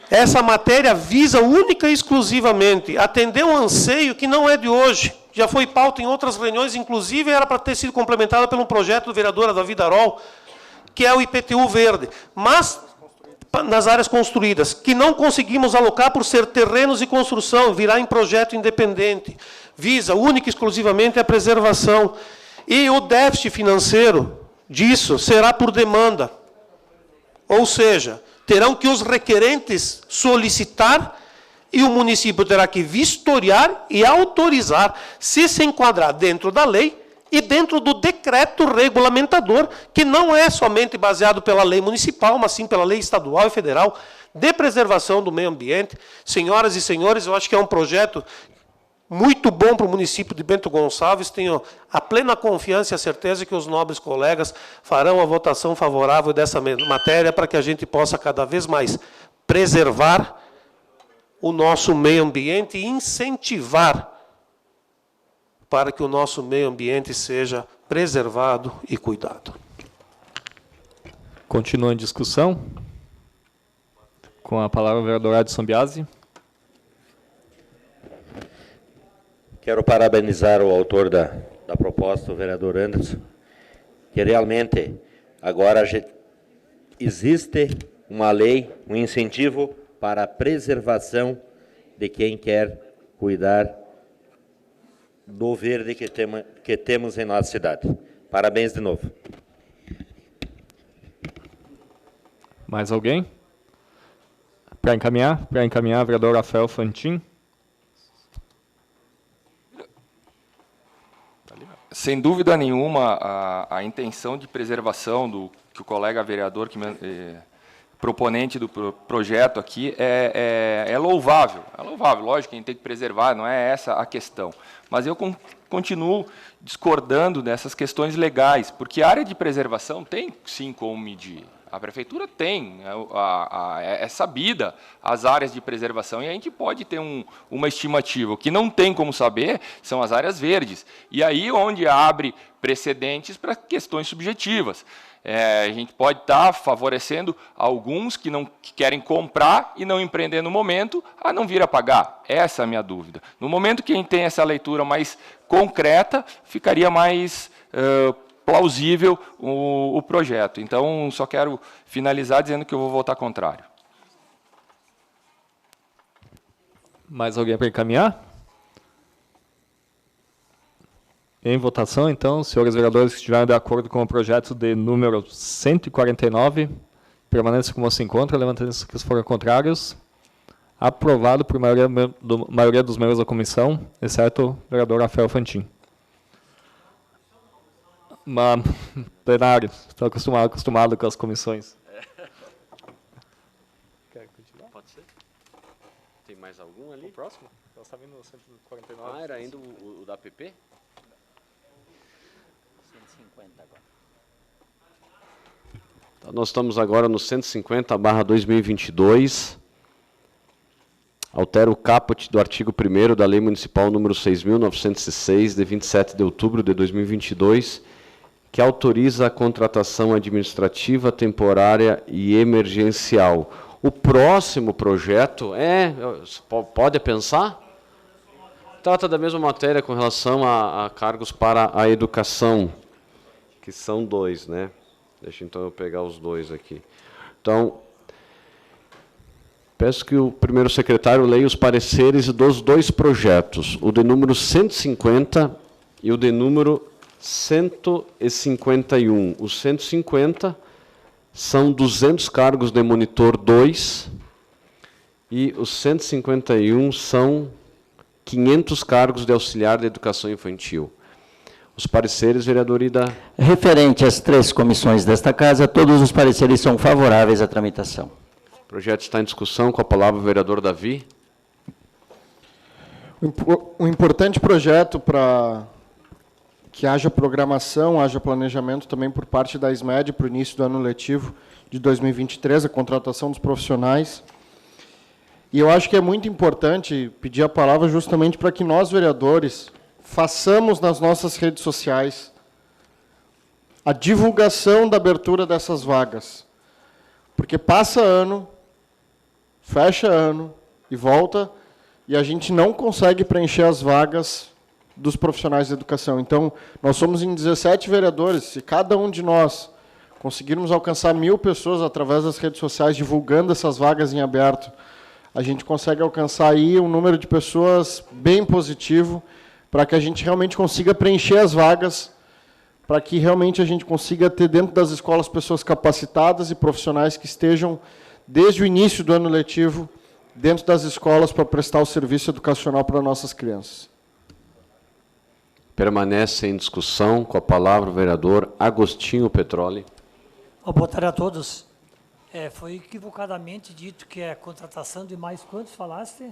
Speaker 2: Essa matéria visa única e exclusivamente atender um anseio que não é de hoje. Já foi pauta em outras reuniões, inclusive era para ter sido complementada por um projeto do vereador Davi Darol, que é o IPTU verde. Mas, nas áreas construídas, que não conseguimos alocar por ser terrenos e construção, virá em projeto independente. Visa única e exclusivamente a preservação. E o déficit financeiro disso será por demanda. Ou seja, terão que os requerentes solicitar e o município terá que vistoriar e autorizar, se enquadrar dentro da lei e dentro do decreto regulamentador, que não é somente baseado pela lei municipal, mas sim pela lei estadual e federal de preservação do meio ambiente. Senhoras e senhores, eu acho que é um projeto muito bom para o município de Bento Gonçalves. Tenho a plena confiança e a certeza que os nobres colegas farão a votação favorável dessa matéria para que a gente possa cada vez mais preservar o nosso meio ambiente e incentivar para que o nosso meio ambiente seja preservado e cuidado.
Speaker 9: Continua a discussão. Com a palavra o vereador Adson Biasi.
Speaker 3: Quero parabenizar o autor da proposta, o vereador Anderson, que realmente agora existe uma lei, um incentivo para a preservação de quem quer cuidar do verde que temos em nossa cidade. Parabéns de novo.
Speaker 9: Mais alguém? Para encaminhar, vereador Rafael Fantin.
Speaker 12: Sem dúvida nenhuma, a intenção de preservação que o colega vereador proponente do projeto aqui é louvável. É louvável, lógico que a gente tem que preservar, não é essa a questão. Mas eu continuo discordando dessas questões legais, porque a área de preservação tem, sim, como medir. A prefeitura tem, é sabida as áreas de preservação, e a gente pode ter uma estimativa. O que não tem como saber são as áreas verdes. E aí onde abre precedentes para questões subjetivas. A gente pode estar favorecendo alguns que querem comprar e não empreender no momento, a não vir a pagar. Essa é a minha dúvida. No momento que a gente tem essa leitura mais concreta, ficaria mais plausível o projeto. Então, só quero finalizar dizendo que eu vou votar contrário.
Speaker 9: Mais alguém para encaminhar? Em votação, então, senhores vereadores que estiverem de acordo com o projeto de número 149, permaneçam como se encontra, levantando-se que forem contrários. Aprovado por maioria dos membros da comissão, exceto o vereador Rafael Fantin. Plenário, estou acostumado com as comissões.
Speaker 1: Quer continuar? Pode ser. Tem mais algum ali?
Speaker 9: O próximo? Nós estamos indo no 149.
Speaker 1: Era ainda o da PP?
Speaker 7: 150 agora.
Speaker 1: Então, nós estamos agora no 150/2022. Altera o caput do artigo 1º da Lei Municipal número 6.906, de 27 de outubro de 2022, que autoriza a contratação administrativa, temporária e emergencial. O próximo projeto pode pensar? Trata da mesma matéria com relação a cargos para a educação, que são 2, né? Deixa então eu pegar os 2 aqui. Então, peço que o primeiro secretário leia os pareceres dos 2 projetos, o de número 150 e o de número 151. Os 150 são 200 cargos de monitor 2 e os 151 são 500 cargos de auxiliar de educação infantil. Os pareceres, vereador Ida.
Speaker 7: Referente às 3 comissões desta casa, todos os pareceres são favoráveis à tramitação.
Speaker 1: O projeto está em discussão. Com a palavra, o vereador Davi.
Speaker 10: Um importante projeto para que haja programação, haja planejamento também por parte da SMED para o início do ano letivo de 2023, a contratação dos profissionais. E eu acho que é muito importante pedir a palavra justamente para que nós, vereadores, façamos nas nossas redes sociais a divulgação da abertura dessas vagas. Porque passa ano, fecha ano e volta, e a gente não consegue preencher as vagas dos profissionais de educação. Então, nós somos em 17 vereadores. Se cada um de nós conseguirmos alcançar 1000 pessoas através das redes sociais divulgando essas vagas em aberto, a gente consegue alcançar aí um número de pessoas bem positivo para que a gente realmente consiga preencher as vagas, para que realmente a gente consiga ter dentro das escolas pessoas capacitadas e profissionais que estejam desde o início do ano letivo dentro das escolas para prestar o serviço educacional para nossas crianças.
Speaker 1: Permanece em discussão. Com a palavra o vereador Agostinho Petroli.
Speaker 13: Boa tarde a todos. Foi equivocadamente dito que é contratação de mais quantos falaste?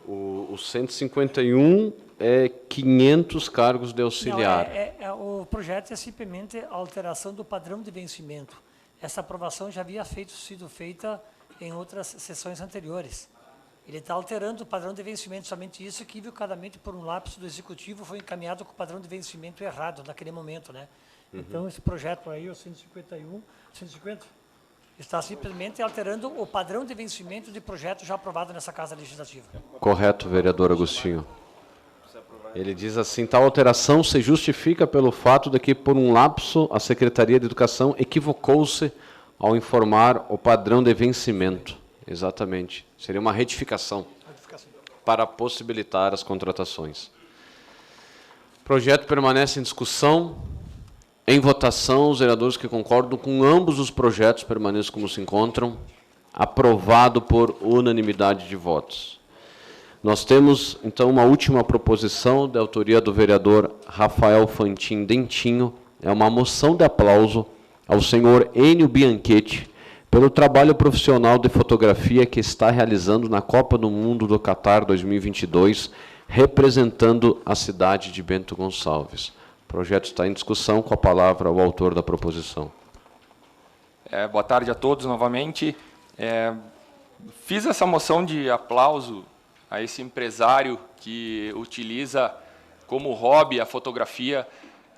Speaker 1: O 151 é 500 cargos de auxiliar.
Speaker 13: Não, o projeto é simplesmente a alteração do padrão de vencimento. Essa aprovação já havia sido feita em outras sessões anteriores. Ele está alterando o padrão de vencimento, somente isso, que equivocadamente por um lapso do Executivo foi encaminhado com o padrão de vencimento errado naquele momento, né? Então, esse projeto aí, o 151, 150, está simplesmente alterando o padrão de vencimento de projeto já aprovado nessa Casa Legislativa.
Speaker 1: Correto, vereador Agostinho. Ele diz assim, tal alteração se justifica pelo fato de que, por um lapso, a Secretaria de Educação equivocou-se ao informar o padrão de vencimento. Exatamente. Seria uma retificação para possibilitar as contratações. O projeto permanece em discussão. Em votação, os vereadores que concordam com ambos os projetos permaneçam como se encontram. Aprovado por unanimidade de votos. Nós temos, então, uma última proposição de autoria do vereador Rafael Fantin Dentinho. É uma moção de aplauso ao senhor Enio Bianchetti pelo trabalho profissional de fotografia que está realizando na Copa do Mundo do Catar 2022, representando a cidade de Bento Gonçalves. O projeto está em discussão. Com a palavra o autor da proposição.
Speaker 12: Boa tarde a todos novamente. Fiz essa moção de aplauso a esse empresário que utiliza como hobby a fotografia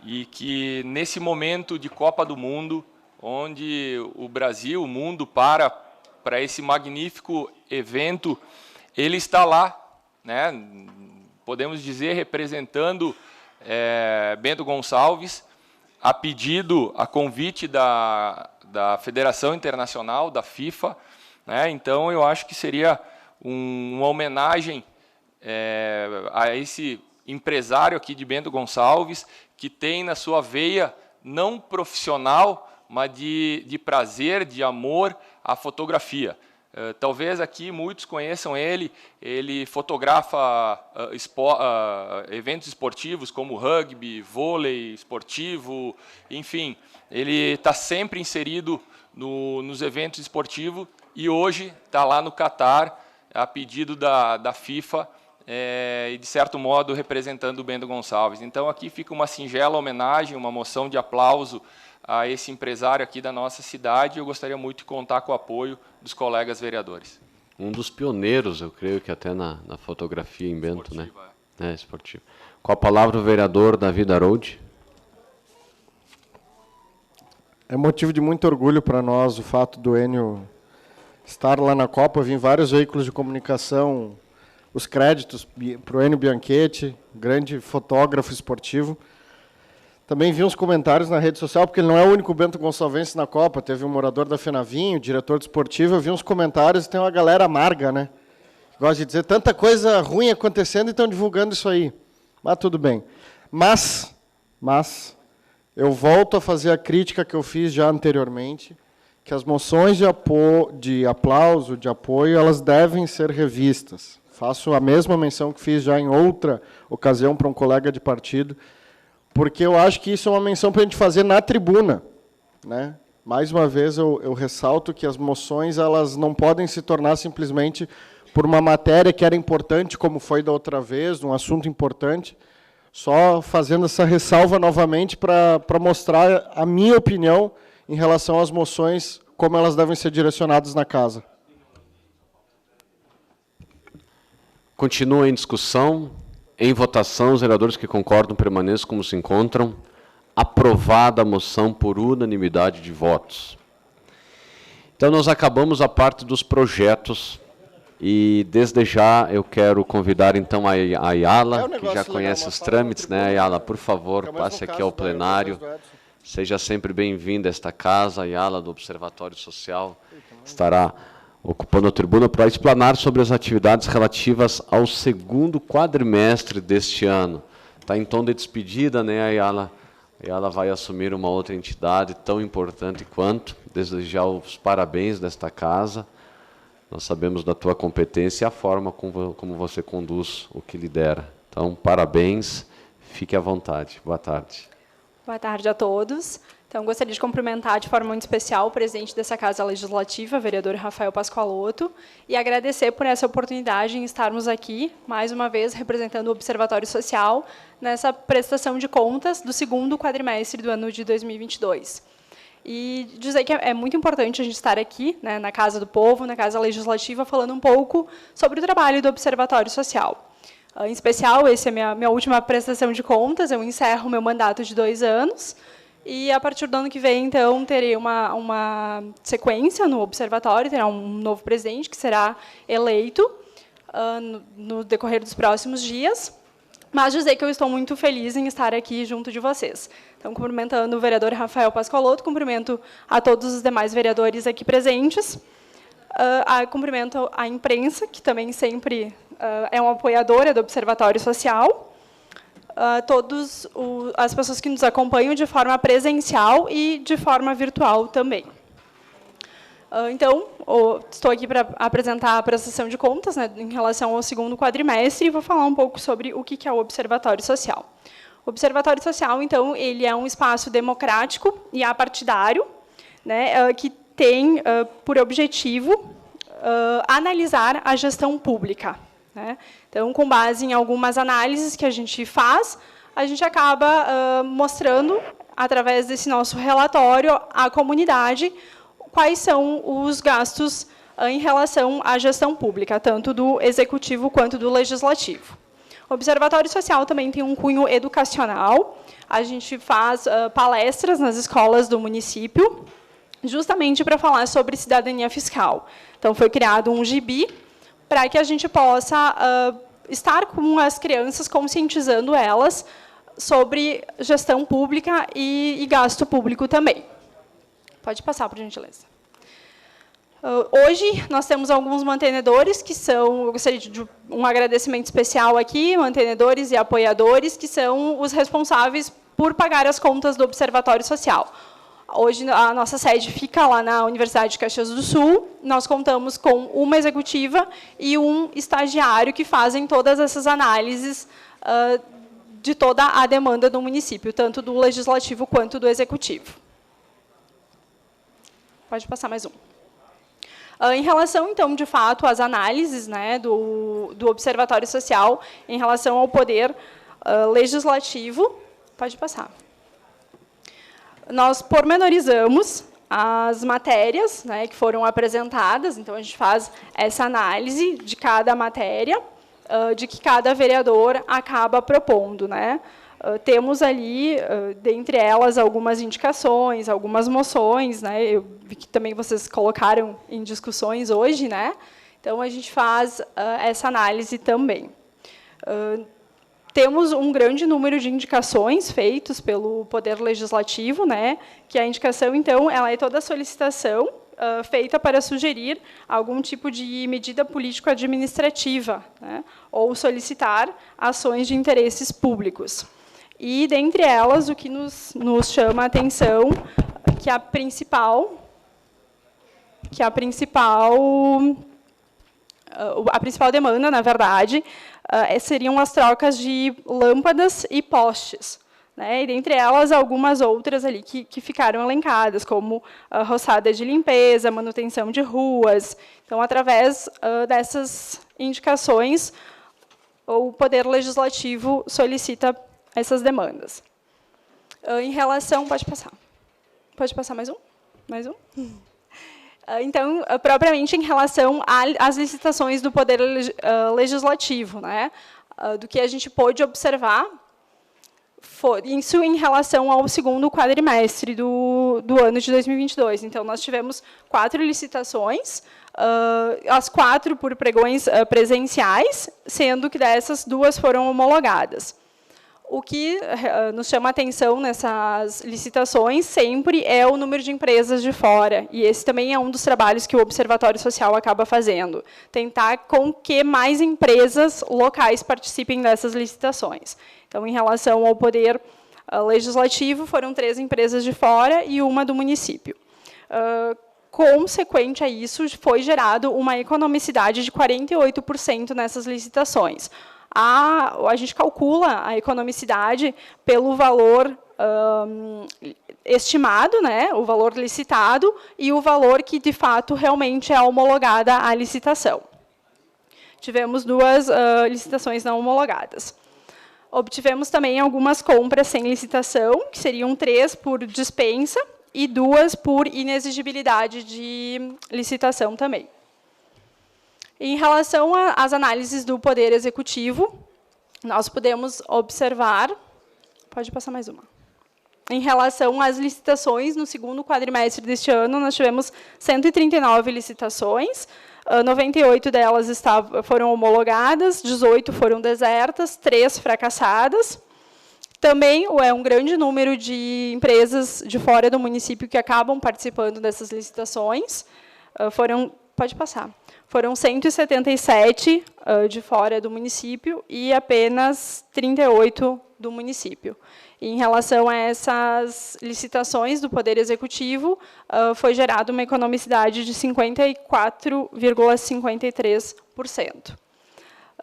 Speaker 12: e que, nesse momento de Copa do Mundo, onde o Brasil, o mundo para esse magnífico evento, ele está lá, né, podemos dizer, representando Bento Gonçalves, a pedido, a convite da Federação Internacional, da FIFA, né? Então, eu acho que seria uma homenagem a esse empresário aqui de Bento Gonçalves, que tem na sua veia, não profissional, mas de prazer, de amor à fotografia. Talvez aqui muitos conheçam ele fotografa eventos esportivos como rugby, vôlei esportivo, enfim, ele está sempre inserido nos eventos esportivos e hoje está lá no Catar, a pedido da FIFA, e de certo modo representando o Bento Gonçalves. Então aqui fica uma singela homenagem, uma moção de aplauso a esse empresário aqui da nossa cidade. Eu gostaria muito de contar com o apoio dos colegas vereadores.
Speaker 1: Um dos pioneiros, eu creio que até na fotografia em Bento, esportiva, né? Esportivo. Com a palavra o vereador Davi Daroldi.
Speaker 10: É motivo de muito orgulho para nós o fato do Enio estar lá na Copa. Vim vários veículos de comunicação os créditos para o Enio Bianchetti, grande fotógrafo esportivo. Também vi uns comentários na rede social, porque ele não é o único Bento Gonçalvense na Copa, teve um morador da Fenavinho, diretor desportivo, eu vi uns comentários e tem uma galera amarga, né? Gosta de dizer, tanta coisa ruim acontecendo e estão divulgando isso aí. Mas tudo bem. Mas, eu volto a fazer a crítica que eu fiz já anteriormente, que as moções de aplauso, de apoio, elas devem ser revistas. Faço a mesma menção que fiz já em outra ocasião para um colega de partido, porque eu acho que isso é uma menção para a gente fazer na tribuna, né? Mais uma vez, eu ressalto que as moções elas não podem se tornar simplesmente por uma matéria que era importante, como foi da outra vez, um assunto importante, só fazendo essa ressalva novamente para mostrar a minha opinião em relação às moções, como elas devem ser direcionadas na casa.
Speaker 1: Continua em discussão. Em votação, os vereadores que concordam permaneçam como se encontram. Aprovada a moção por unanimidade de votos. Então, nós acabamos a parte dos projetos e, desde já, eu quero convidar, então, a Ayala, que já conhece os trâmites, né, Ayala? Por favor, passe aqui ao plenário. Seja sempre bem-vinda a esta casa. A Ayala, do Observatório Social, estará ocupando a tribuna para explanar sobre as atividades relativas ao segundo quadrimestre deste ano. Está em tom de despedida, né, Ayala? Ayala vai assumir uma outra entidade tão importante quanto. Desde já os parabéns desta casa. Nós sabemos da tua competência e a forma como você conduz o que lidera. Então, parabéns. Fique à vontade. Boa tarde.
Speaker 14: Boa tarde a todos. Então, gostaria de cumprimentar de forma muito especial o presidente dessa Casa Legislativa, vereador Rafael Pascoaloto, e agradecer por essa oportunidade em estarmos aqui, mais uma vez, representando o Observatório Social, nessa prestação de contas do segundo quadrimestre do ano de 2022. E dizer que é muito importante a gente estar aqui, né, na Casa do Povo, na Casa Legislativa, falando um pouco sobre o trabalho do Observatório Social. Em especial, essa é a minha última prestação de contas, eu encerro o meu mandato de 2 anos, e, a partir do ano que vem, então, terei uma sequência no Observatório, terá um novo presidente que será eleito no decorrer dos próximos dias, mas dizer que eu estou muito feliz em estar aqui junto de vocês. Então, cumprimentando o vereador Rafael Pascoaloto, cumprimento a todos os demais vereadores aqui presentes, cumprimento a imprensa, que também sempre é uma apoiadora do Observatório Social, todas as pessoas que nos acompanham de forma presencial e de forma virtual também. Então, estou aqui para apresentar a prestação de contas, né, em relação ao segundo quadrimestre, e vou falar um pouco sobre o que é o Observatório Social. O Observatório Social, então, ele é um espaço democrático e apartidário, né, que tem por objetivo analisar a gestão pública, né? Então, com base em algumas análises que a gente faz, a gente acaba mostrando, através desse nosso relatório, à comunidade quais são os gastos em relação à gestão pública, tanto do Executivo quanto do Legislativo. O Observatório Social também tem um cunho educacional. A gente faz palestras nas escolas do município, justamente para falar sobre cidadania fiscal. Então, foi criado um gibi para que a gente possa estar com as crianças, conscientizando elas sobre gestão pública e gasto público também. Pode passar, por gentileza. Hoje, nós temos alguns mantenedores que são, eu gostaria de um agradecimento especial aqui, mantenedores e apoiadores, que são os responsáveis por pagar as contas do Observatório Social. Hoje, a nossa sede fica lá na Universidade de Caxias do Sul. Nós contamos com uma executiva e um estagiário que fazem todas essas análises de toda a demanda do município, tanto do Legislativo quanto do Executivo. Pode passar mais um. Em relação, então, de fato, às análises, né, do Observatório Social em relação ao poder legislativo, pode passar. Nós pormenorizamos as matérias, né, que foram apresentadas, então a gente faz essa análise de cada matéria, de que cada vereador acaba propondo, né? Temos ali, dentre elas, algumas indicações, algumas moções, né? Eu vi que também vocês colocaram em discussões hoje, né? Então, a gente faz essa análise também. Temos um grande número de indicações feitos pelo Poder Legislativo, né, que a indicação, então, ela é toda a solicitação feita para sugerir algum tipo de medida político-administrativa, né, ou solicitar ações de interesses públicos. E, dentre elas, o que nos chama a atenção, que a principal demanda, na verdade, seriam as trocas de lâmpadas e postes, né? E, dentre elas, algumas outras ali que ficaram elencadas, como roçada de limpeza, manutenção de ruas. Então, através dessas indicações, o Poder Legislativo solicita essas demandas. Em relação... Pode passar. Pode passar mais um? Mais um? Então, propriamente em relação às licitações do Poder Legislativo, né, do que a gente pôde observar, isso em relação ao segundo quadrimestre do ano de 2022. Então, nós tivemos 4 licitações, as 4 por pregões presenciais, sendo que dessas 2 foram homologadas. O que nos chama a atenção nessas licitações sempre é o número de empresas de fora. E esse também é um dos trabalhos que o Observatório Social acaba fazendo. Tentar com que mais empresas locais participem dessas licitações. Então, em relação ao Poder Legislativo, foram 3 empresas de fora e 1 do município. Consequente a isso, foi gerado uma economicidade de 48% nessas licitações. A gente calcula a economicidade pelo valor estimado, né, o valor licitado, e o valor que, de fato, realmente é homologada à licitação. Tivemos 2 licitações não homologadas. Obtivemos também algumas compras sem licitação, que seriam 3 por dispensa e 2 por inexigibilidade de licitação também. Em relação às análises do Poder Executivo, nós podemos observar... Pode passar mais uma. Em relação às licitações, no segundo quadrimestre deste ano, nós tivemos 139 licitações, 98 delas foram homologadas, 18 foram desertas, 3 fracassadas. Também é um grande número de empresas de fora do município que acabam participando dessas licitações. Pode passar. Foram 177 de fora do município e apenas 38 do município. E, em relação a essas licitações do Poder Executivo, foi gerada uma economicidade de 54,53%.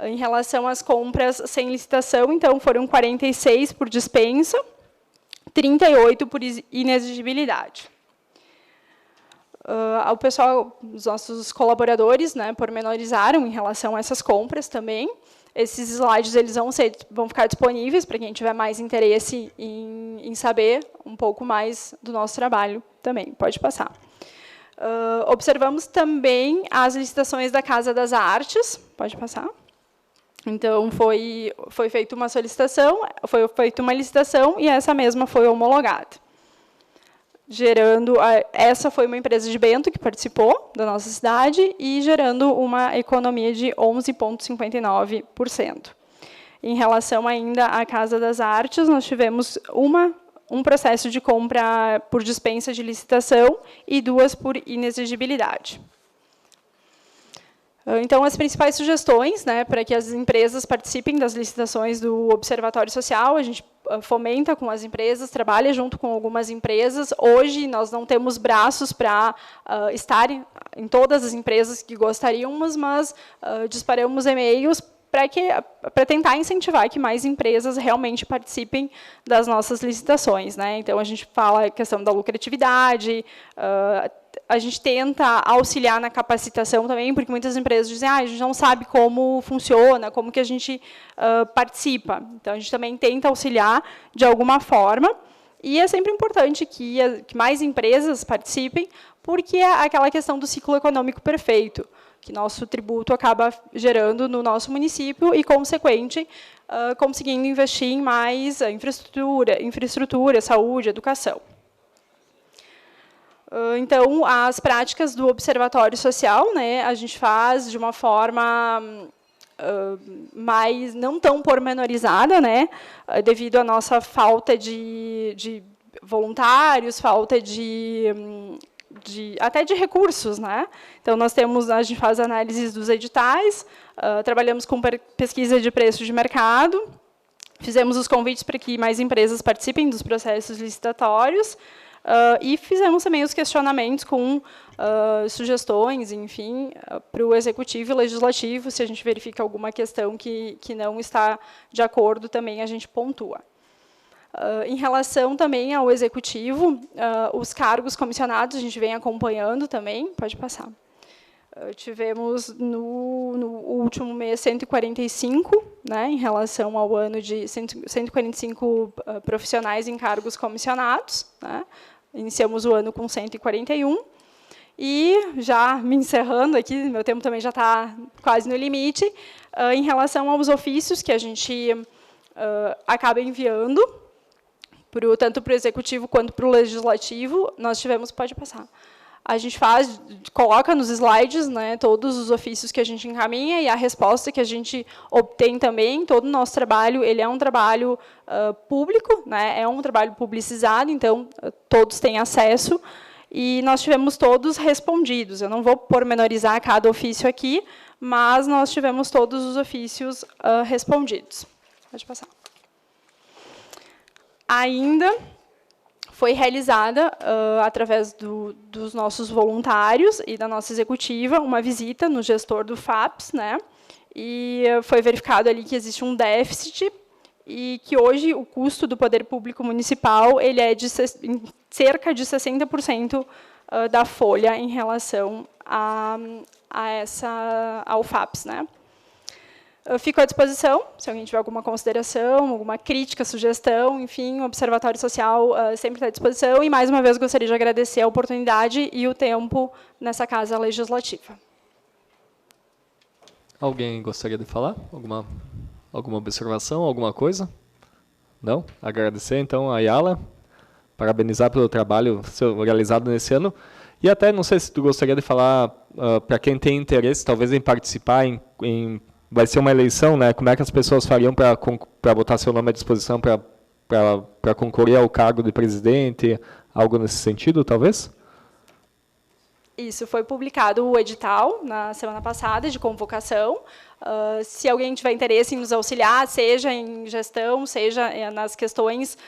Speaker 14: Em relação às compras sem licitação, então, foram 46 por dispensa, 38 por inexigibilidade. O pessoal, os nossos colaboradores, né, pormenorizaram em relação a essas compras também. Esses slides eles vão ficar disponíveis para quem tiver mais interesse em saber um pouco mais do nosso trabalho também. Pode passar. Observamos também as licitações da Casa das Artes. Pode passar. Então, foi feita uma solicitação, foi feita uma licitação e essa mesma foi homologada. Essa foi uma empresa de Bento que participou da nossa cidade e gerando uma economia de 11,59%. Em relação ainda à Casa das Artes, nós tivemos um processo de compra por dispensa de licitação e 2 por inexigibilidade. Então, as principais sugestões, né, para que as empresas participem das licitações do Observatório Social, a gente fomenta com as empresas, trabalha junto com algumas empresas. Hoje, nós não temos braços para estar em todas as empresas que gostaríamos, mas disparamos e-mails para tentar incentivar que mais empresas realmente participem das nossas licitações, né? Então, a gente fala a questão da lucratividade, a gente tenta auxiliar na capacitação também, porque muitas empresas dizem a gente não sabe como funciona, como que a gente participa. Então, a gente também tenta auxiliar de alguma forma, e é sempre importante que mais empresas participem, porque é aquela questão do ciclo econômico perfeito, que nosso tributo acaba gerando no nosso município e, consequente, conseguindo investir em mais infraestrutura, saúde, educação. Então, as práticas do Observatório Social, né, a gente faz de uma forma mais não tão pormenorizada, né, devido à nossa falta de voluntários, falta até de recursos, né? Então a gente faz análises dos editais, trabalhamos com pesquisa de preço de mercado, fizemos os convites para que mais empresas participem dos processos licitatórios, e fizemos também os questionamentos com sugestões, enfim, para o Executivo e Legislativo. Se a gente verifica alguma questão que não está de acordo, também a gente pontua. Em relação também ao Executivo, os cargos comissionados, a gente vem acompanhando também. Pode passar. Tivemos, no último mês, 145, né, em relação ao ano de 145 profissionais em cargos comissionados, né. Iniciamos o ano com 141. E, já me encerrando aqui, meu tempo também já está quase no limite, em relação aos ofícios que a gente acaba enviando, tanto para o Executivo quanto para o Legislativo, nós tivemos... Pode passar. A gente coloca nos slides, né, todos os ofícios que a gente encaminha e a resposta que a gente obtém também. Todo o nosso trabalho, ele é um trabalho público, né, é um trabalho publicizado, então todos têm acesso, e nós tivemos todos respondidos. Eu não vou pormenorizar cada ofício aqui, mas nós tivemos todos os ofícios respondidos. Pode passar. Ainda foi realizada, através dos nossos voluntários e da nossa executiva, uma visita no gestor do FAPS, né? E foi verificado ali que existe um déficit e que hoje o custo do poder público municipal ele é de cerca de 60% da folha em relação ao FAPS, né? Eu fico à disposição, se alguém tiver alguma consideração, alguma crítica, sugestão, enfim, o Observatório Social sempre está à disposição. E, mais uma vez, gostaria de agradecer a oportunidade e o tempo nessa Casa Legislativa.
Speaker 9: Alguém gostaria de falar? Alguma observação, alguma coisa? Não? Agradecer, então, a Ayala, parabenizar pelo trabalho realizado nesse ano. E até, não sei se tu gostaria de falar, para quem tem interesse, talvez, em participar vai ser uma eleição, né? Como é que as pessoas fariam para botar seu nome à disposição para concorrer ao cargo de presidente? Algo nesse sentido, talvez?
Speaker 14: Isso, foi publicado o edital na semana passada de convocação. Se alguém tiver interesse em nos auxiliar, seja em gestão, seja nas questões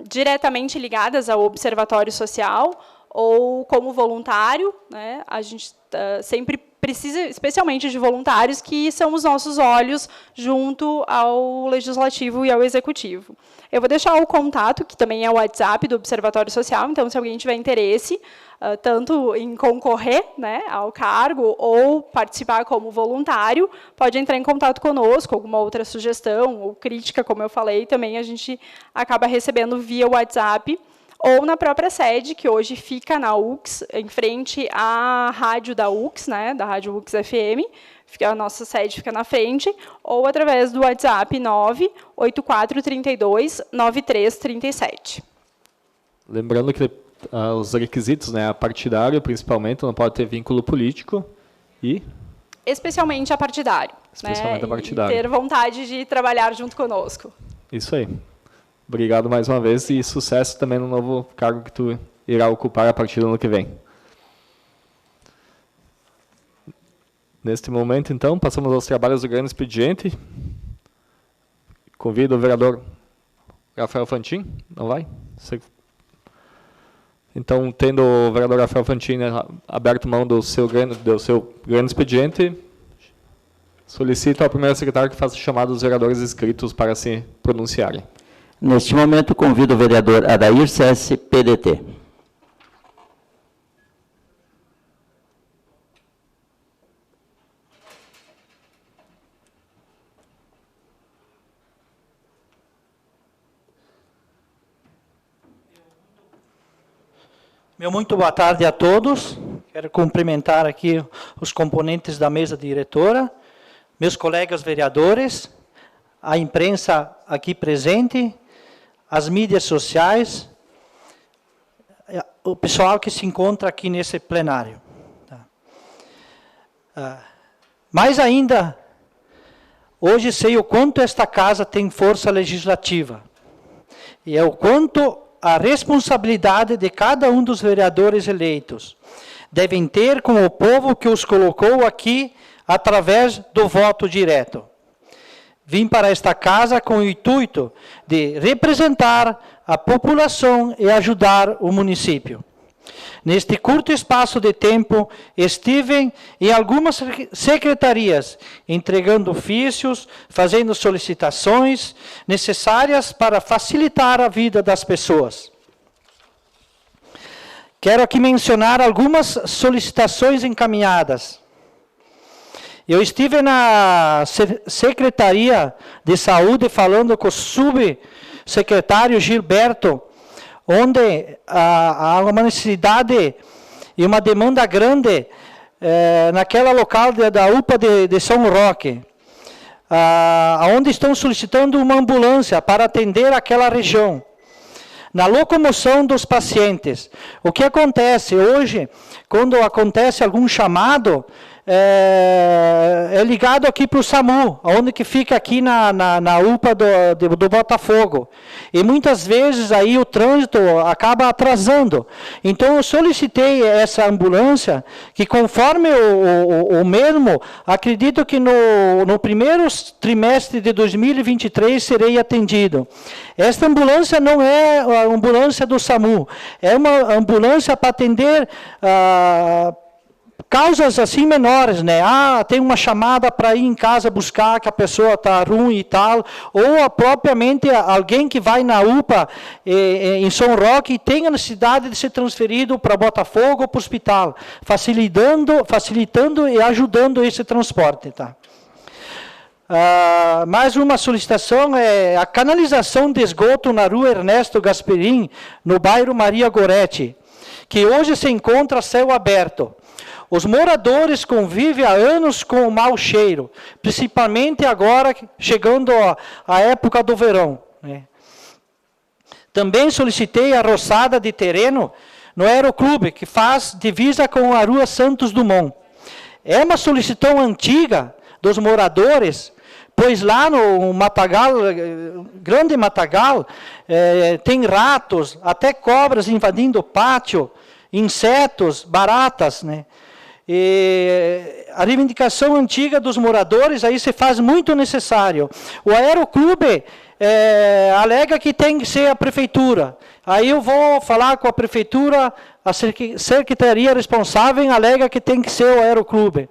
Speaker 14: diretamente ligadas ao Observatório Social, ou como voluntário, né? A gente sempre precisa, especialmente de voluntários, que são os nossos olhos junto ao Legislativo e ao Executivo. Eu vou deixar o contato, que também é o WhatsApp do Observatório Social, então, se alguém tiver interesse, tanto em concorrer, né, ao cargo ou participar como voluntário, pode entrar em contato conosco, alguma outra sugestão ou crítica, como eu falei, também a gente acaba recebendo via WhatsApp, ou na própria sede, que hoje fica na UX, em frente à rádio da UX, né, da Rádio UX FM, a nossa sede fica na frente, ou através do WhatsApp 984329337.
Speaker 9: Lembrando que os requisitos, né, partidário, principalmente, não pode ter vínculo político e...
Speaker 14: Especialmente a partidário.
Speaker 9: Especialmente a partidário.
Speaker 14: E ter vontade de trabalhar junto conosco.
Speaker 9: Isso aí. Obrigado mais uma vez e sucesso também no novo cargo que tu irá ocupar a partir do ano que vem. Neste momento, então, passamos aos trabalhos do grande expediente. Convido o vereador Rafael Fantin. Não vai? Então, tendo o vereador Rafael Fantin aberto mão do seu grande expediente, solicito ao primeiro secretário que faça o chamado dos vereadores inscritos para se pronunciarem.
Speaker 7: Neste momento, convido o vereador Adair Sessi, PDT.
Speaker 15: Muito boa tarde a todos. Quero cumprimentar aqui os componentes da mesa diretora, meus colegas vereadores, a imprensa aqui presente, as mídias sociais, o pessoal que se encontra aqui nesse plenário. Tá? Mais ainda, hoje sei o quanto esta casa tem força legislativa. E é o quanto a responsabilidade de cada um dos vereadores eleitos devem ter com o povo que os colocou aqui através do voto direto. Vim para esta casa com o intuito de representar a população e ajudar o município. Neste curto espaço de tempo, estive em algumas secretarias, entregando ofícios, fazendo solicitações necessárias para facilitar a vida das pessoas. Quero aqui mencionar algumas solicitações encaminhadas. Eu estive na Secretaria de Saúde falando com o subsecretário Gilberto, onde há uma necessidade e uma demanda grande naquela local da UPA de São Roque, onde estão solicitando uma ambulância para atender aquela região. Na locomoção dos pacientes, o que acontece hoje, quando acontece algum chamado, é ligado aqui para o SAMU, onde que fica aqui na UPA do Botafogo. E muitas vezes aí o trânsito acaba atrasando. Então eu solicitei essa ambulância, que conforme o mesmo, acredito que no primeiro trimestre de 2023 serei atendido. Esta ambulância não é a ambulância do SAMU, é uma ambulância para atender causas assim menores, né? Tem uma chamada para ir em casa buscar que a pessoa está ruim e tal, ou propriamente alguém que vai na UPA em São Roque e tem a necessidade de ser transferido para Botafogo ou para o hospital, facilitando e ajudando esse transporte, tá? Mais uma solicitação é a canalização de esgoto na rua Ernesto Gasperim, no bairro Maria Goretti, que hoje se encontra a céu aberto. Os moradores convivem há anos com o mau cheiro, principalmente agora, chegando a época do verão, né? Também solicitei a roçada de terreno no Aeroclube, que faz divisa com a rua Santos Dumont. É uma solicitação antiga dos moradores, pois lá no Matagal, grande Matagal, tem ratos, até cobras invadindo o pátio, insetos, baratas, né? E a reivindicação antiga dos moradores aí se faz muito necessário. O Aeroclube alega que tem que ser a prefeitura. Aí eu vou falar com a prefeitura, a secretaria responsável alega que tem que ser o Aeroclube.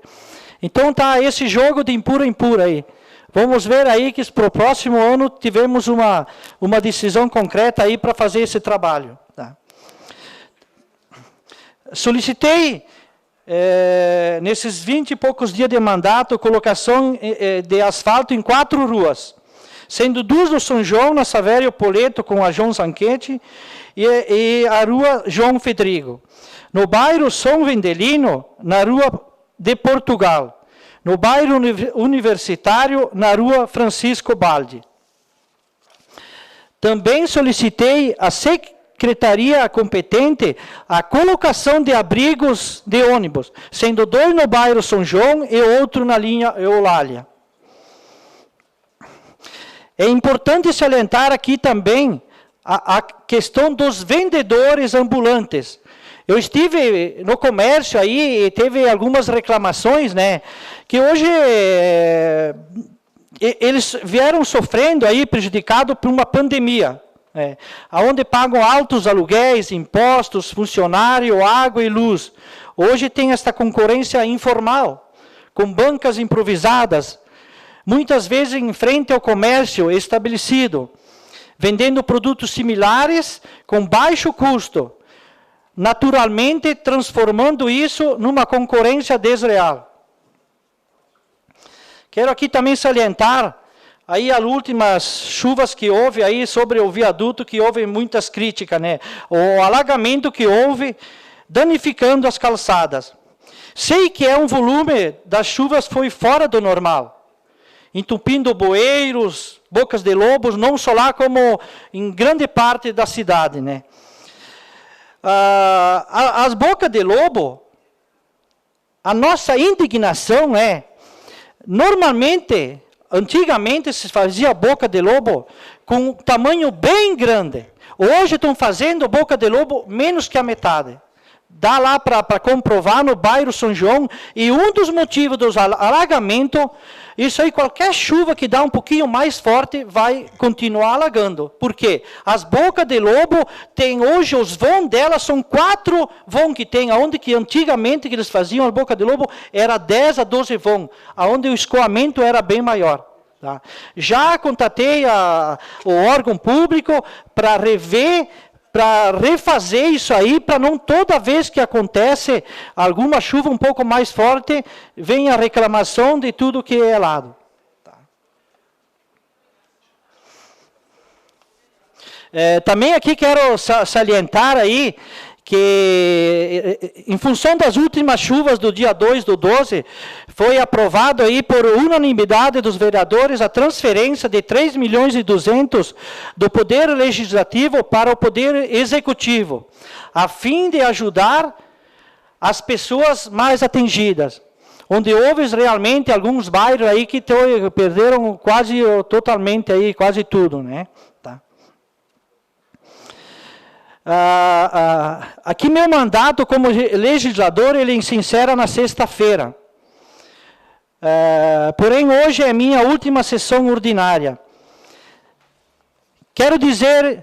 Speaker 15: Então tá esse jogo de impura aí. Vamos ver aí que para o próximo ano tivemos uma decisão concreta aí para fazer esse trabalho. Tá? Solicitei nesses 20 e poucos dias de mandato, colocação de asfalto em 4 ruas, sendo 2 do São João, na Savério Poleto, com a João Zanquete, e a rua João Fedrigo. No bairro São Vendelino, na rua de Portugal. No bairro Universitário, na rua Francisco Baldi. Também solicitei a secretaria competente a colocação de abrigos de ônibus, sendo 2 no bairro São João e outro na linha Eulália. É importante salientar aqui também a questão dos vendedores ambulantes. Eu estive no comércio aí e teve algumas reclamações, né, que hoje eles vieram sofrendo aí, prejudicado por uma pandemia. Onde pagam altos aluguéis, impostos, funcionário, água e luz. Hoje tem esta concorrência informal, com bancas improvisadas, muitas vezes em frente ao comércio estabelecido, vendendo produtos similares com baixo custo, naturalmente transformando isso numa concorrência desleal. Quero aqui também salientar aí as últimas chuvas que houve aí sobre o viaduto, que houve muitas críticas, né? O alagamento que houve, danificando as calçadas. Sei que um volume das chuvas foi fora do normal, entupindo bueiros, bocas de lobos, não só lá como em grande parte da cidade, né? as bocas de lobo, a nossa indignação é, normalmente, antigamente se fazia boca de lobo com um tamanho bem grande. Hoje estão fazendo boca de lobo menos que a metade. Dá lá para comprovar no bairro São João, e um dos motivos dos alagamentos, isso aí, qualquer chuva que dá um pouquinho mais forte, vai continuar alagando. Por quê? As bocas de lobo, tem hoje, os vãos delas são 4 vãos que tem, onde que antigamente que eles faziam a boca de lobo, era 10 a 12 vãos, onde o escoamento era bem maior. Tá? Já contatei o órgão público para rever, para refazer isso aí, para não toda vez que acontece alguma chuva um pouco mais forte, venha a reclamação de tudo que é lado. Tá. Também aqui quero salientar aí que, em função das últimas chuvas do dia 2/12, foi aprovado aí por unanimidade dos vereadores a transferência de 3.200.000 do Poder Legislativo para o Poder Executivo, a fim de ajudar as pessoas mais atingidas, onde houve realmente alguns bairros aí que perderam quase totalmente aí, quase tudo, né? Aqui meu mandato como legislador, ele se encerra na sexta-feira. Porém, hoje é minha última sessão ordinária. Quero dizer,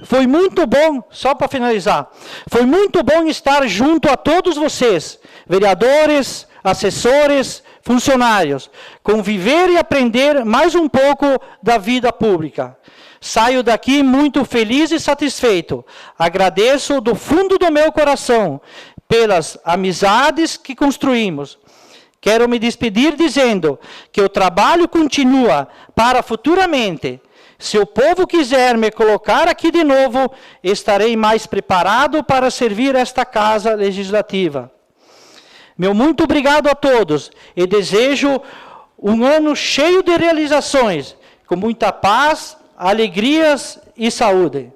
Speaker 15: foi muito bom, só para finalizar, foi muito bom estar junto a todos vocês, vereadores, assessores, funcionários, conviver e aprender mais um pouco da vida pública. Saio daqui muito feliz e satisfeito. Agradeço do fundo do meu coração pelas amizades que construímos. Quero me despedir dizendo que o trabalho continua para futuramente. Se o povo quiser me colocar aqui de novo, estarei mais preparado para servir esta casa legislativa. Meu muito obrigado a todos e desejo um ano cheio de realizações, com muita paz, alegrias e saúde.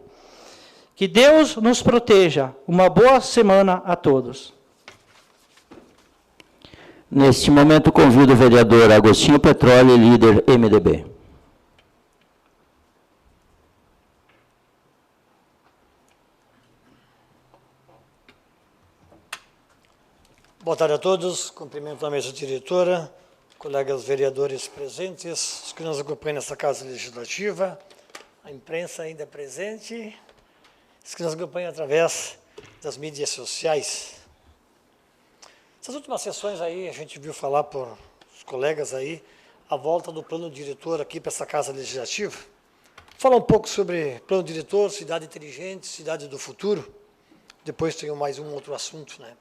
Speaker 15: Que Deus nos proteja. Uma boa semana a todos.
Speaker 7: Neste momento, convido o vereador Agostinho Petroli, líder MDB.
Speaker 16: Boa tarde a todos. Cumprimento a mesa diretora, colegas vereadores presentes, os que nos acompanham nessa Casa Legislativa, a imprensa ainda presente, os que nos acompanham através das mídias sociais. Essas últimas sessões aí, a gente viu falar por os colegas aí, a volta do plano diretor aqui para essa Casa Legislativa. Falar um pouco sobre plano diretor, cidade inteligente, cidade do futuro. Depois tenho mais um outro assunto, né?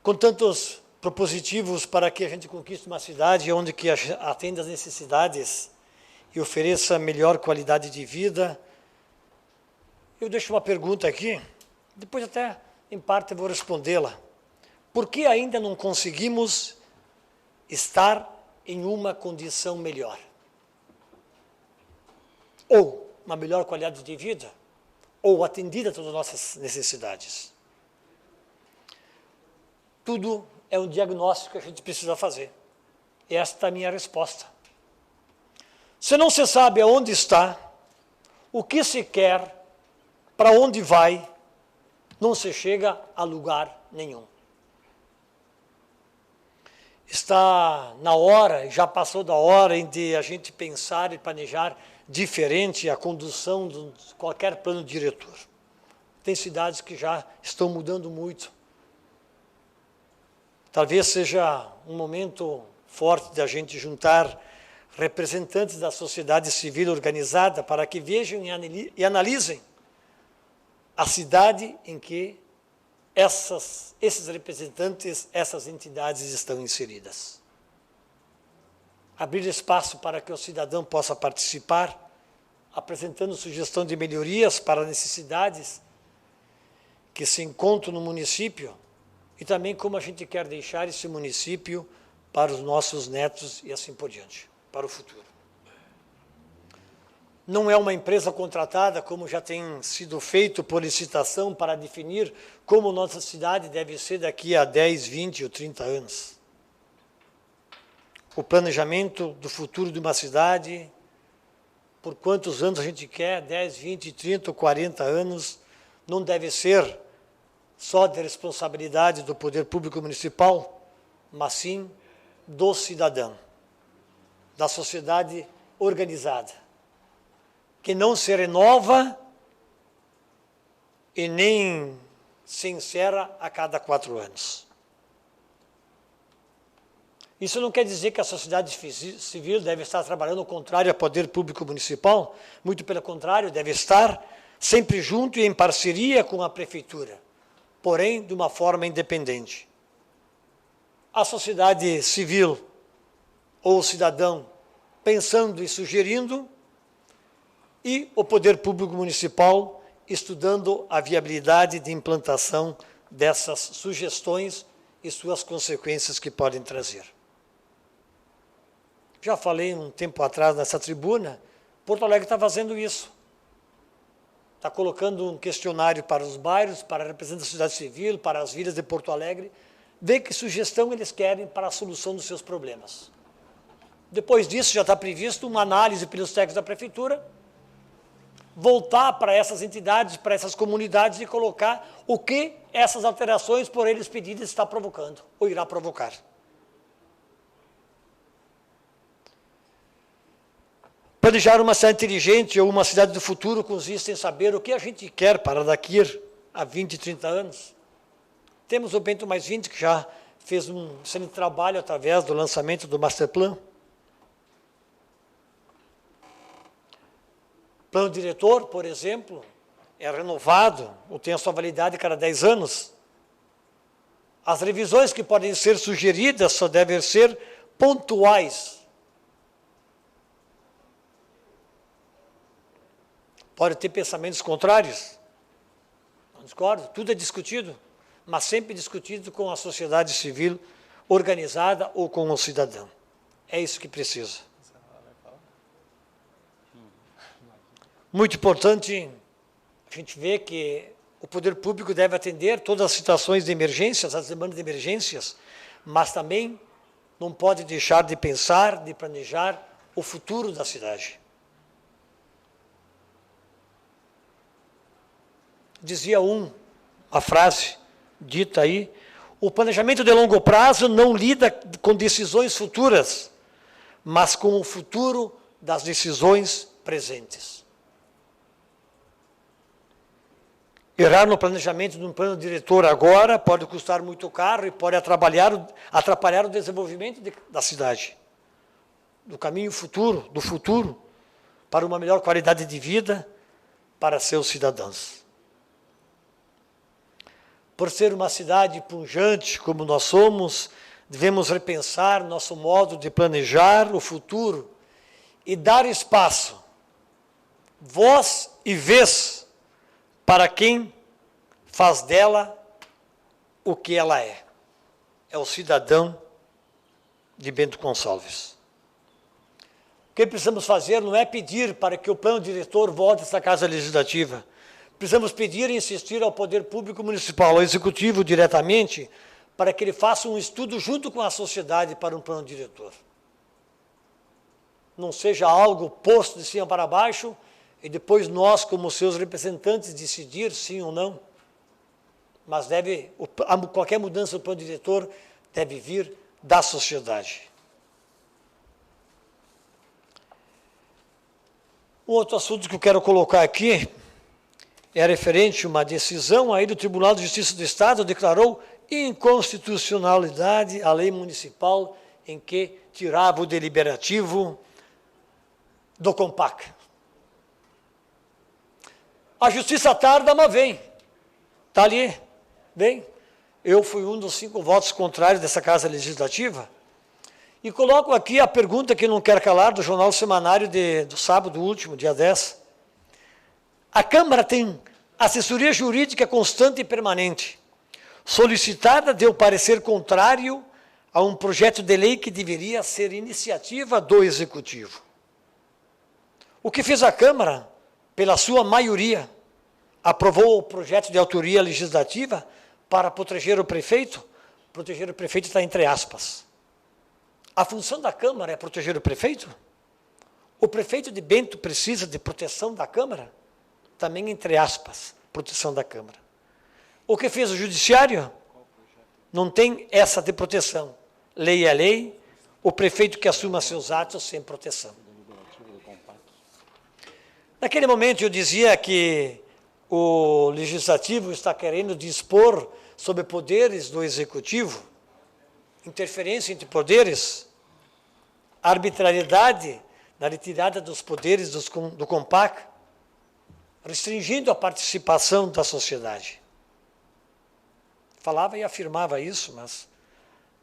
Speaker 16: Com tantos propositivos para que a gente conquiste uma cidade onde que atenda às necessidades e ofereça melhor qualidade de vida. Eu deixo uma pergunta aqui, depois até, em parte, vou respondê-la. Por que ainda não conseguimos estar em uma condição melhor? Ou uma melhor qualidade de vida? Ou atendida a todas as nossas necessidades? Tudo é um diagnóstico que a gente precisa fazer. E esta é a minha resposta. Se não se sabe aonde está, o que se quer, para onde vai, não se chega a lugar nenhum. Está na hora, já passou da hora de a gente pensar e planejar diferente a condução de qualquer plano diretor. Tem cidades que já estão mudando muito. Talvez seja um momento forte de a gente juntar representantes da sociedade civil organizada para que vejam e analisem a cidade em que esses representantes, essas entidades estão inseridas. Abrir espaço para que o cidadão possa participar, apresentando sugestão de melhorias para necessidades que se encontram no município e também como a gente quer deixar esse município para os nossos netos e assim por diante, para o futuro. não é uma empresa contratada, como já tem sido feito por licitação, para definir como nossa cidade deve ser daqui a 10, 20 ou 30 anos. O planejamento do futuro de uma cidade, por quantos anos a gente quer, 10, 20, 30 ou 40 anos, não deve ser só de responsabilidade do poder público municipal, mas sim do cidadão, da sociedade organizada, que não se renova e nem se encerra a cada 4 anos. Isso não quer dizer que a sociedade civil deve estar trabalhando ao contrário ao poder público municipal, muito pelo contrário, deve estar sempre junto e em parceria com a prefeitura, porém de uma forma independente. A sociedade civil ou o cidadão pensando e sugerindo, e o poder público municipal estudando a viabilidade de implantação dessas sugestões e suas consequências que podem trazer. Já falei um tempo atrás nessa tribuna, Porto Alegre está fazendo isso. Está colocando um questionário para os bairros, para a representação da sociedade civil, para as vilas de Porto Alegre, ver que sugestão eles querem para a solução dos seus problemas. Depois disso, já está previsto uma análise pelos técnicos da prefeitura, voltar para essas entidades, para essas comunidades e colocar o que essas alterações por eles pedidas está provocando, ou irá provocar. Planejar uma cidade inteligente ou uma cidade do futuro consiste em saber o que a gente quer para daqui a 20, 30 anos. Temos o Bento Mais 20, que já fez um excelente trabalho através do lançamento do Masterplan. Plano diretor, por exemplo, é renovado, ou tem a sua validade a cada 10 anos. As revisões que podem ser sugeridas só devem ser pontuais. Pode ter pensamentos contrários, não discordo, tudo é discutido, mas sempre discutido com a sociedade civil organizada ou com o cidadão. É isso que precisa. Muito importante a gente ver que o poder público deve atender todas as situações de emergências, as demandas de emergências, mas também não pode deixar de pensar, de planejar o futuro da cidade. Dizia a frase dita aí, o planejamento de longo prazo não lida com decisões futuras, mas com o futuro das decisões presentes. Errar no planejamento de um plano diretor agora pode custar muito caro e pode atrapalhar o desenvolvimento da cidade, do caminho futuro, do futuro, para uma melhor qualidade de vida para seus cidadãos. Por ser uma cidade pujante como nós somos, devemos repensar nosso modo de planejar o futuro e dar espaço, voz e vez para quem faz dela o que ela é. É o cidadão de Bento Gonçalves. O que precisamos fazer não é pedir para que o plano diretor volte a essa Casa Legislativa. Precisamos pedir e insistir ao Poder Público Municipal, ao Executivo diretamente, para que ele faça um estudo junto com a sociedade para um plano diretor. Não seja algo posto de cima para baixo e depois nós, como seus representantes, decidir sim ou não. Mas qualquer mudança do plano diretor deve vir da sociedade. Um outro assunto que eu quero colocar aqui é referente a uma decisão aí do Tribunal de Justiça do Estado, declarou inconstitucionalidade a lei municipal em que tirava o deliberativo do Compac. A justiça tarda, mas vem. Está ali, vem. Eu fui um dos 5 votos contrários dessa Casa Legislativa e coloco aqui a pergunta que não quer calar do Jornal Semanário do sábado último, dia 10. A Câmara tem assessoria jurídica constante e permanente. Solicitada deu parecer contrário a um projeto de lei que deveria ser iniciativa do Executivo. O que fez a Câmara, pela sua maioria, aprovou o projeto de autoria legislativa para proteger o prefeito. Proteger o prefeito está entre aspas. A função da Câmara é proteger o prefeito? O prefeito de Bento precisa de proteção da Câmara? Também entre aspas, proteção da Câmara. O que fez o Judiciário? Não tem essa de proteção. Lei é lei, o prefeito que assuma seus atos sem proteção. Naquele momento eu dizia que o Legislativo está querendo dispor sobre poderes do Executivo, interferência entre poderes, arbitrariedade na retirada dos poderes do COMPAC, restringindo a participação da sociedade. Falava e afirmava isso, mas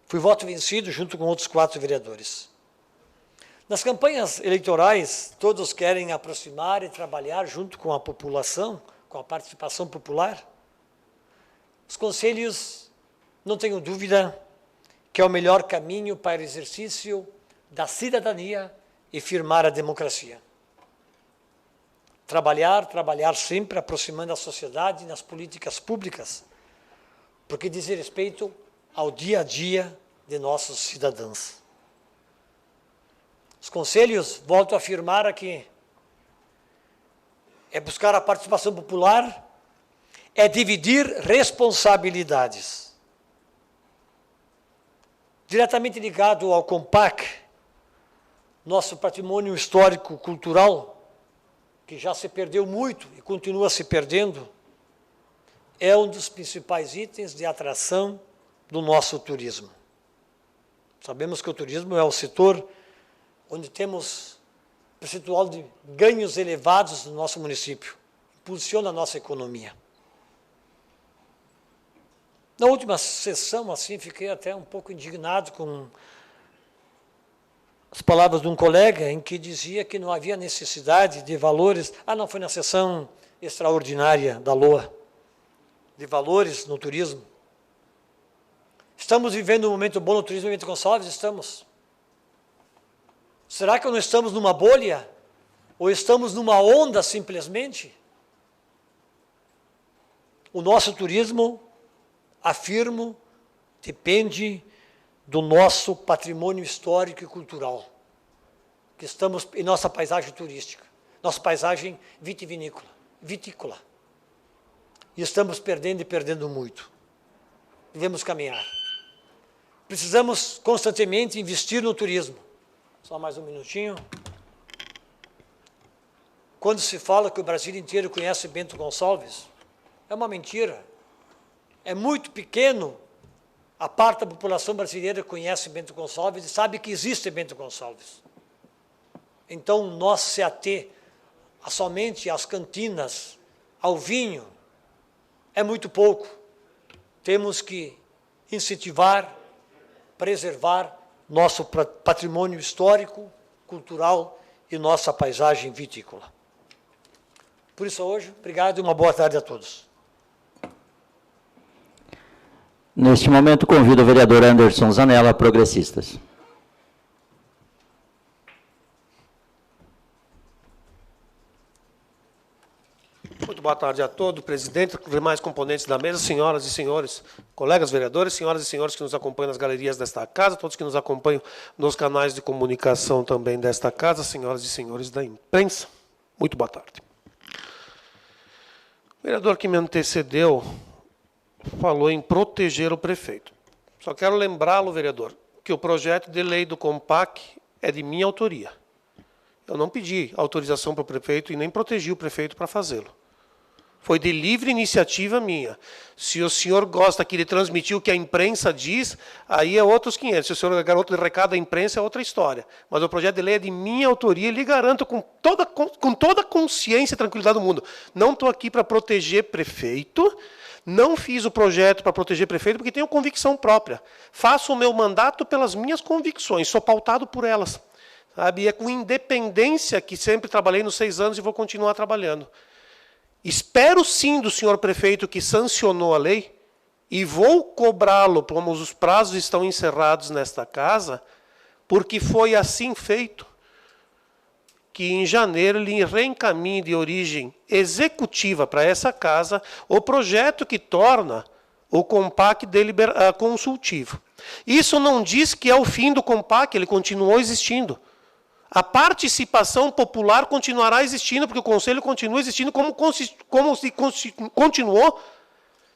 Speaker 16: fui voto vencido junto com outros 4 vereadores. Nas campanhas eleitorais, todos querem aproximar e trabalhar junto com a população, com a participação popular. Os conselhos, não tenho dúvida, que é o melhor caminho para o exercício da cidadania e firmar a democracia. Trabalhar sempre aproximando a sociedade nas políticas públicas, porque diz respeito ao dia a dia de nossos cidadãos. Os conselhos, volto a afirmar aqui, é buscar a participação popular, é dividir responsabilidades. Diretamente ligado ao COMPAC, nosso patrimônio histórico-cultural, que já se perdeu muito e continua se perdendo, é um dos principais itens de atração do nosso turismo. Sabemos que o turismo é o setor onde temos percentual de ganhos elevados no nosso município, impulsiona a nossa economia. Na última sessão, assim, fiquei até um pouco indignado com as palavras de um colega em que dizia que não havia necessidade de valores. Não, foi na sessão extraordinária da LOA, de valores no turismo. Estamos vivendo um momento bom no turismo em Bento Gonçalves? Estamos. Será que não estamos numa bolha? Ou estamos numa onda, simplesmente? O nosso turismo, afirmo, depende do nosso patrimônio histórico e cultural, que estamos em nossa paisagem turística, nossa paisagem vitícola. E estamos perdendo e perdendo muito. Devemos caminhar. Precisamos constantemente investir no turismo. Só mais um minutinho. Quando se fala que o Brasil inteiro conhece Bento Gonçalves, é uma mentira. É muito pequeno a parte da população brasileira que conhece Bento Gonçalves e sabe que existe Bento Gonçalves. Então, nós se ater somente às cantinas, ao vinho, é muito pouco. Temos que incentivar, preservar nosso patrimônio histórico, cultural e nossa paisagem vitícola. Por isso, hoje, obrigado e uma boa tarde a todos.
Speaker 7: Neste momento, convido o vereador Anderson Zanella, Progressistas.
Speaker 2: Muito boa tarde a todos, presidente, demais componentes da mesa, senhoras e senhores, colegas vereadores, senhoras e senhores que nos acompanham nas galerias desta casa, todos que nos acompanham nos canais de comunicação também desta casa, senhoras e senhores da imprensa, muito boa tarde. O vereador que me antecedeu falou em proteger o prefeito. Só quero lembrá-lo, vereador, que o projeto de lei do COMPAC é de minha autoria. Eu não pedi autorização para o prefeito e nem protegi o prefeito para fazê-lo. Foi de livre iniciativa minha. Se o senhor gosta que ele transmitiu o que a imprensa diz, aí é outros 500. Se o senhor quer outro recado da imprensa, é outra história. Mas o projeto de lei é de minha autoria e lhe garanto com toda a consciência e tranquilidade do mundo. Não estou aqui para proteger prefeito, não fiz o projeto para proteger prefeito porque tenho convicção própria. Faço o meu mandato pelas minhas convicções, sou pautado por elas. Sabe? E é com independência que sempre trabalhei nos 6 anos e vou continuar trabalhando. Espero sim do senhor prefeito que sancionou a lei e vou cobrá-lo, como os prazos estão encerrados nesta casa, porque foi assim feito. que em janeiro ele reencaminhe de origem executiva para essa casa o projeto que torna o COMPAC consultivo. Isso não diz que é o fim do COMPAC, ele continuou existindo. A participação popular continuará existindo, porque o Conselho continua existindo como se continuou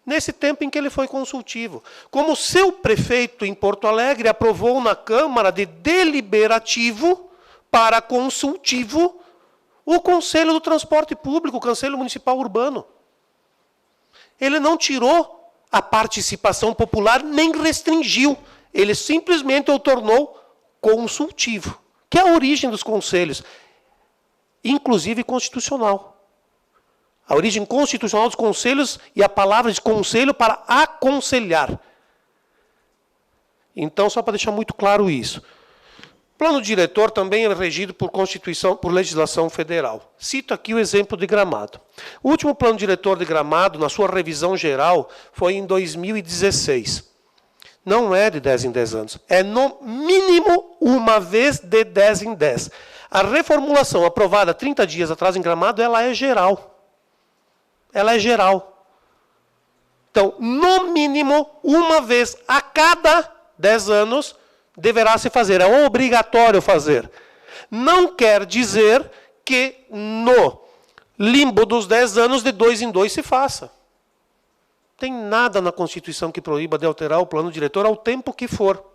Speaker 2: nesse tempo em que ele foi consultivo. Como seu prefeito em Porto Alegre aprovou na Câmara de deliberativo para consultivo o Conselho do Transporte Público, o Conselho Municipal Urbano. Ele não tirou a participação popular, nem restringiu. Ele simplesmente o tornou consultivo, que é a origem dos conselhos, inclusive constitucional. A origem constitucional dos conselhos e a palavra de conselho para aconselhar. Então, só para deixar muito claro isso. O plano diretor também é regido por Constituição, por legislação federal. Cito aqui o exemplo de Gramado. O último plano diretor de Gramado, na sua revisão geral, foi em 2016. Não é de 10 em 10 anos. É, no mínimo, uma vez de 10 em 10. A reformulação aprovada 30 dias atrás em Gramado, ela é geral. Ela é geral. Então, no mínimo, uma vez a cada 10 anos, deverá se fazer. É obrigatório fazer. Não quer dizer que no limbo dos 10 anos, de 2 em 2 se faça. Tem nada na Constituição que proíba de alterar o plano diretor ao tempo que for.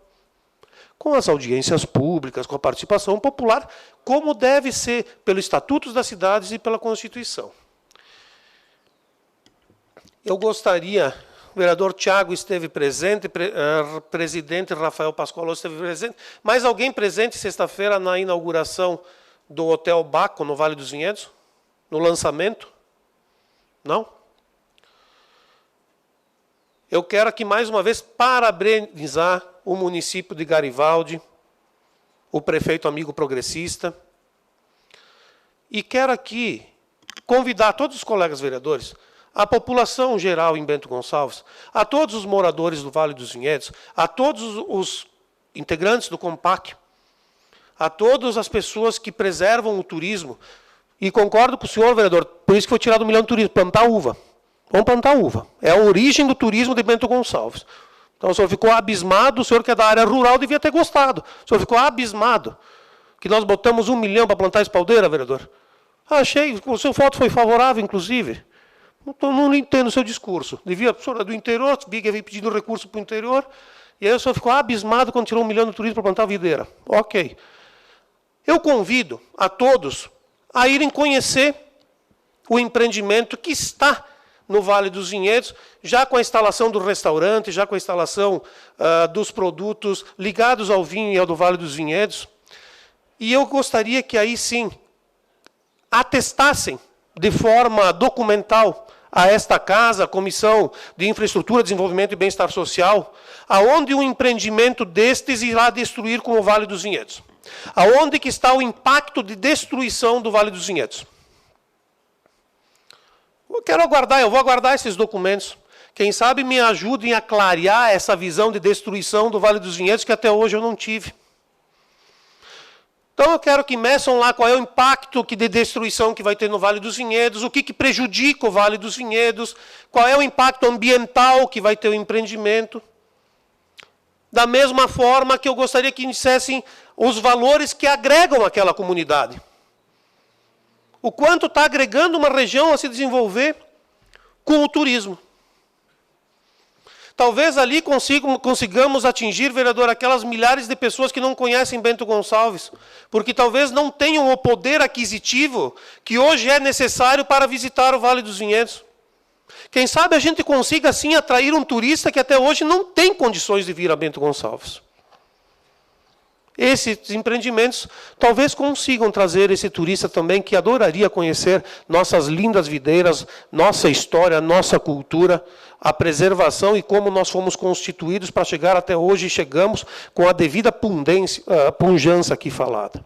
Speaker 2: Com as audiências públicas, com a participação popular, como deve ser pelos estatutos das cidades e pela Constituição. Eu gostaria, o vereador Tiago esteve presente, presidente Rafael Pascoal esteve presente, mais alguém presente sexta-feira na inauguração do Hotel Baco, no Vale dos Vinhedos? No lançamento? Não? Eu quero aqui, mais uma vez, parabenizar o município de Garibaldi, o prefeito amigo progressista, e quero aqui convidar todos os colegas vereadores, a população geral em Bento Gonçalves, a todos os moradores do Vale dos Vinhedos, a todos os integrantes do COMPAC, a todas as pessoas que preservam o turismo, e concordo com o senhor, vereador, por isso que foi tirado o 1 milhão de turismo, plantar uva. Vamos plantar uva. É a origem do turismo de Bento Gonçalves. Então o senhor ficou abismado, o senhor que é da área rural devia ter gostado. O senhor ficou abismado que nós botamos 1 milhão para plantar espaldeira, vereador. Achei, o seu voto foi favorável, inclusive. Não entendo o seu discurso. Devia, o senhor é do interior, Big veio pedindo recurso para o interior, e aí o senhor ficou abismado quando tirou 1 milhão de turismo para plantar videira. Ok. Eu convido a todos a irem conhecer o empreendimento que está no Vale dos Vinhedos, já com a instalação do restaurante, já com a instalação dos produtos ligados ao vinho e ao do Vale dos Vinhedos. E eu gostaria que aí sim atestassem de forma documental a esta casa, a Comissão de Infraestrutura, Desenvolvimento e Bem-Estar Social, aonde um empreendimento destes irá destruir como o Vale dos Vinhedos. Aonde que está o impacto de destruição do Vale dos Vinhedos. Eu vou aguardar esses documentos. Quem sabe me ajudem a clarear essa visão de destruição do Vale dos Vinhedos que até hoje eu não tive. Então eu quero que meçam lá qual é o impacto de destruição que vai ter no Vale dos Vinhedos, o que prejudica o Vale dos Vinhedos, qual é o impacto ambiental que vai ter o empreendimento. Da mesma forma que eu gostaria que dissessem os valores que agregam aquela comunidade. O quanto está agregando uma região a se desenvolver com o turismo. Talvez ali consigamos atingir, vereador, aquelas milhares de pessoas que não conhecem Bento Gonçalves, porque talvez não tenham o poder aquisitivo que hoje é necessário para visitar o Vale dos Vinhedos. Quem sabe a gente consiga, assim, atrair um turista que até hoje não tem condições de vir a Bento Gonçalves. Esses empreendimentos talvez consigam trazer esse turista também que adoraria conhecer nossas lindas videiras, nossa história, nossa cultura, a preservação e como nós fomos constituídos para chegar até hoje e chegamos com a devida pujança aqui falada.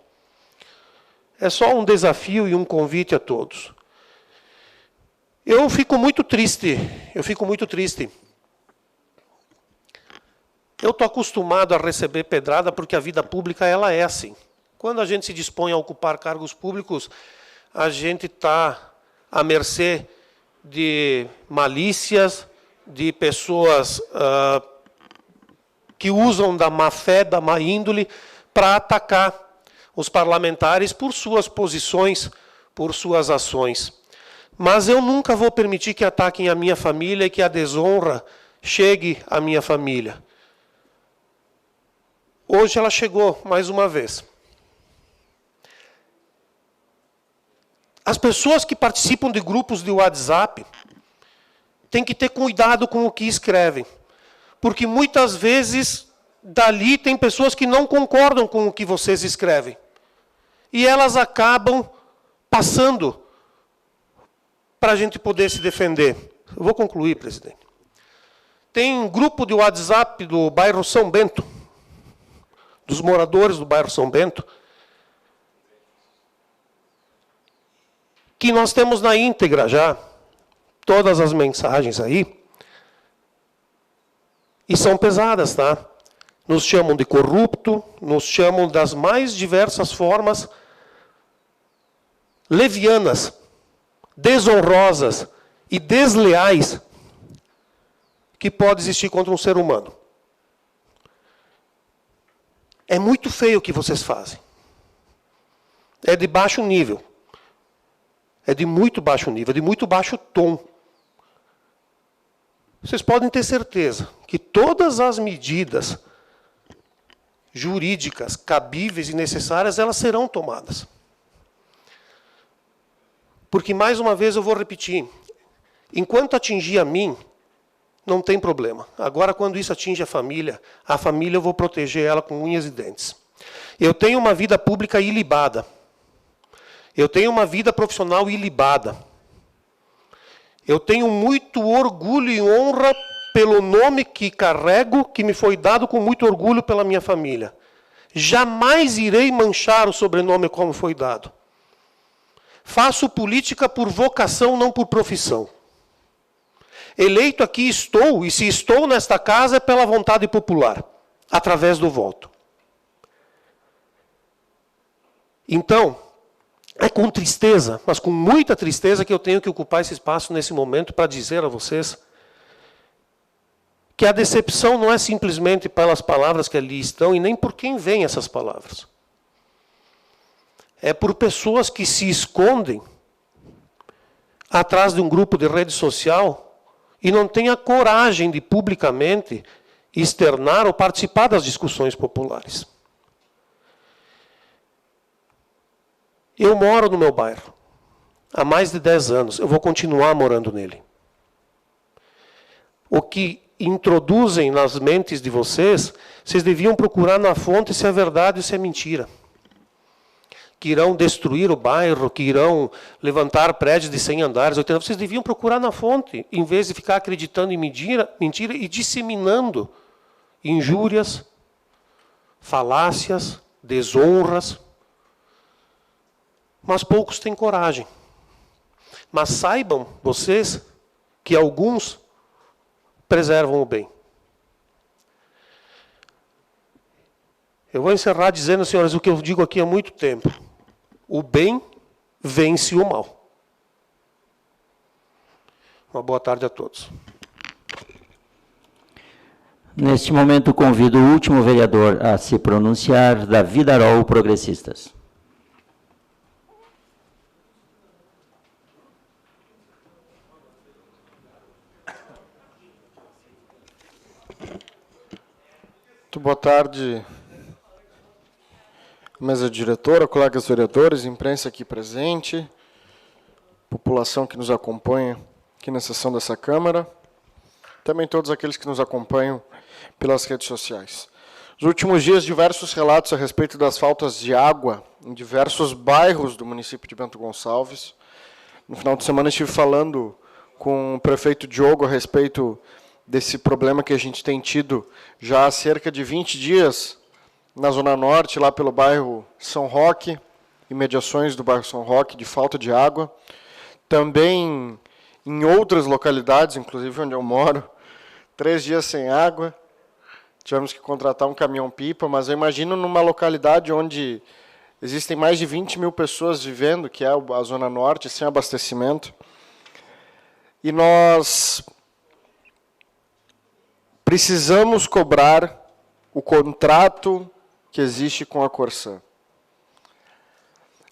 Speaker 2: É só um desafio e um convite a todos. Eu fico muito triste. Eu estou acostumado a receber pedrada porque a vida pública ela é assim. Quando a gente se dispõe a ocupar cargos públicos, a gente está à mercê de malícias, de pessoas que usam da má fé, da má índole, para atacar os parlamentares por suas posições, por suas ações. Mas eu nunca vou permitir que ataquem a minha família e que a desonra chegue à minha família. Hoje ela chegou mais uma vez. As pessoas que participam de grupos de WhatsApp têm que ter cuidado com o que escrevem, porque muitas vezes dali tem pessoas que não concordam com o que vocês escrevem. E elas acabam passando para a gente poder se defender. Eu vou concluir, presidente. Tem um grupo de WhatsApp do bairro São Bento, dos moradores do bairro São Bento, que nós temos na íntegra já, todas as mensagens aí, e são pesadas, tá? Nos chamam de corrupto, nos chamam das mais diversas formas levianas, desonrosas e desleais que pode existir contra um ser humano. É muito feio o que vocês fazem. É de baixo nível. É de muito baixo nível, de muito baixo tom. Vocês podem ter certeza que todas as medidas jurídicas cabíveis e necessárias, elas serão tomadas. Porque, mais uma vez, eu vou repetir, enquanto atingir a mim, não tem problema. Agora, quando isso atinge a família eu vou proteger ela com unhas e dentes. Eu tenho uma vida pública ilibada. Eu tenho uma vida profissional ilibada. Eu tenho muito orgulho e honra pelo nome que carrego, que me foi dado com muito orgulho pela minha família. Jamais irei manchar o sobrenome como foi dado. Faço política por vocação, não por profissão. Eleito aqui estou, e se estou nesta casa é pela vontade popular, através do voto. Então, é com tristeza, mas com muita tristeza, que eu tenho que ocupar esse espaço nesse momento para dizer a vocês que a decepção não é simplesmente pelas palavras que ali estão e nem por quem vem essas palavras. É por pessoas que se escondem atrás de um grupo de rede social e não têm a coragem de publicamente externar ou participar das discussões populares. Eu moro no meu bairro há mais de 10 anos. Eu vou continuar morando nele. O que introduzem nas mentes de vocês, vocês deviam procurar na fonte se é verdade ou se é mentira. Que irão destruir o bairro, que irão levantar prédios de 100 andares, 80. Vocês deviam procurar na fonte, em vez de ficar acreditando em mentira e disseminando injúrias, falácias, desonras. Mas poucos têm coragem. Mas saibam, vocês, que alguns preservam o bem. Eu vou encerrar dizendo, senhoras, o que eu digo aqui há muito tempo. O bem vence o mal. Uma boa tarde a todos.
Speaker 7: Neste momento, convido o último vereador a se pronunciar, Davi Darol, Progressistas.
Speaker 10: Muito boa tarde, mesa diretora, colegas vereadores, imprensa aqui presente, população que nos acompanha aqui na sessão dessa Câmara, também todos aqueles que nos acompanham pelas redes sociais. Nos últimos dias, diversos relatos a respeito das faltas de água em diversos bairros do município de Bento Gonçalves. No final de semana estive falando com o prefeito Diogo a respeito desse problema que a gente tem tido já há cerca de 20 dias na Zona Norte, lá pelo bairro São Roque, imediações do bairro São Roque, de falta de água. Também em outras localidades, inclusive onde eu moro, 3 dias sem água. Tivemos que contratar um caminhão-pipa, mas eu imagino numa localidade onde Existem mais de 20 mil pessoas vivendo, que é a Zona Norte, sem abastecimento. E nós precisamos cobrar o contrato que existe com a Corsã.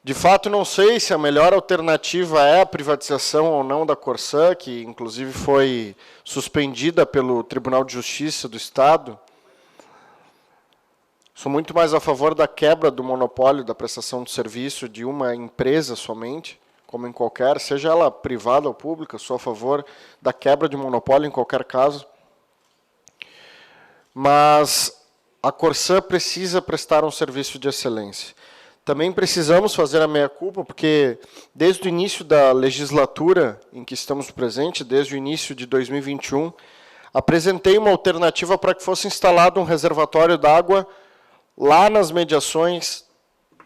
Speaker 10: De fato, não sei se a melhor alternativa é a privatização ou não da Corsã, que inclusive foi suspendida pelo Tribunal de Justiça do Estado. Sou muito mais a favor da quebra do monopólio da prestação de serviço de uma empresa somente, como em qualquer, seja ela privada ou pública, sou a favor da quebra de monopólio em qualquer caso. Mas a Corsã precisa prestar um serviço de excelência. Também precisamos fazer a meia-culpa, porque desde o início da legislatura em que estamos presentes, desde o início de 2021, apresentei uma alternativa para que fosse instalado um reservatório d'água lá nas mediações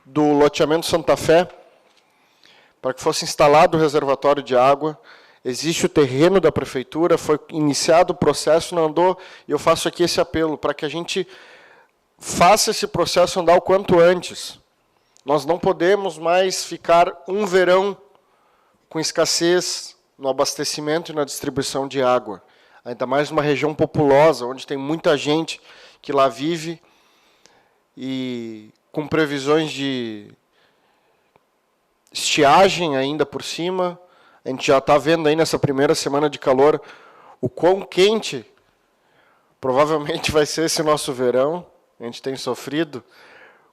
Speaker 10: do loteamento Santa Fé, para que fosse instalado o reservatório de água. Existe o terreno da prefeitura, foi iniciado o processo, não andou, e eu faço aqui esse apelo, para que a gente faça esse processo andar o quanto antes. Nós não podemos mais ficar um verão com escassez no abastecimento e na distribuição de água. Ainda mais numa região populosa, onde tem muita gente que lá vive e com previsões de estiagem ainda por cima. A gente já está vendo aí nessa primeira semana de calor o quão quente provavelmente vai ser esse nosso verão. A gente tem sofrido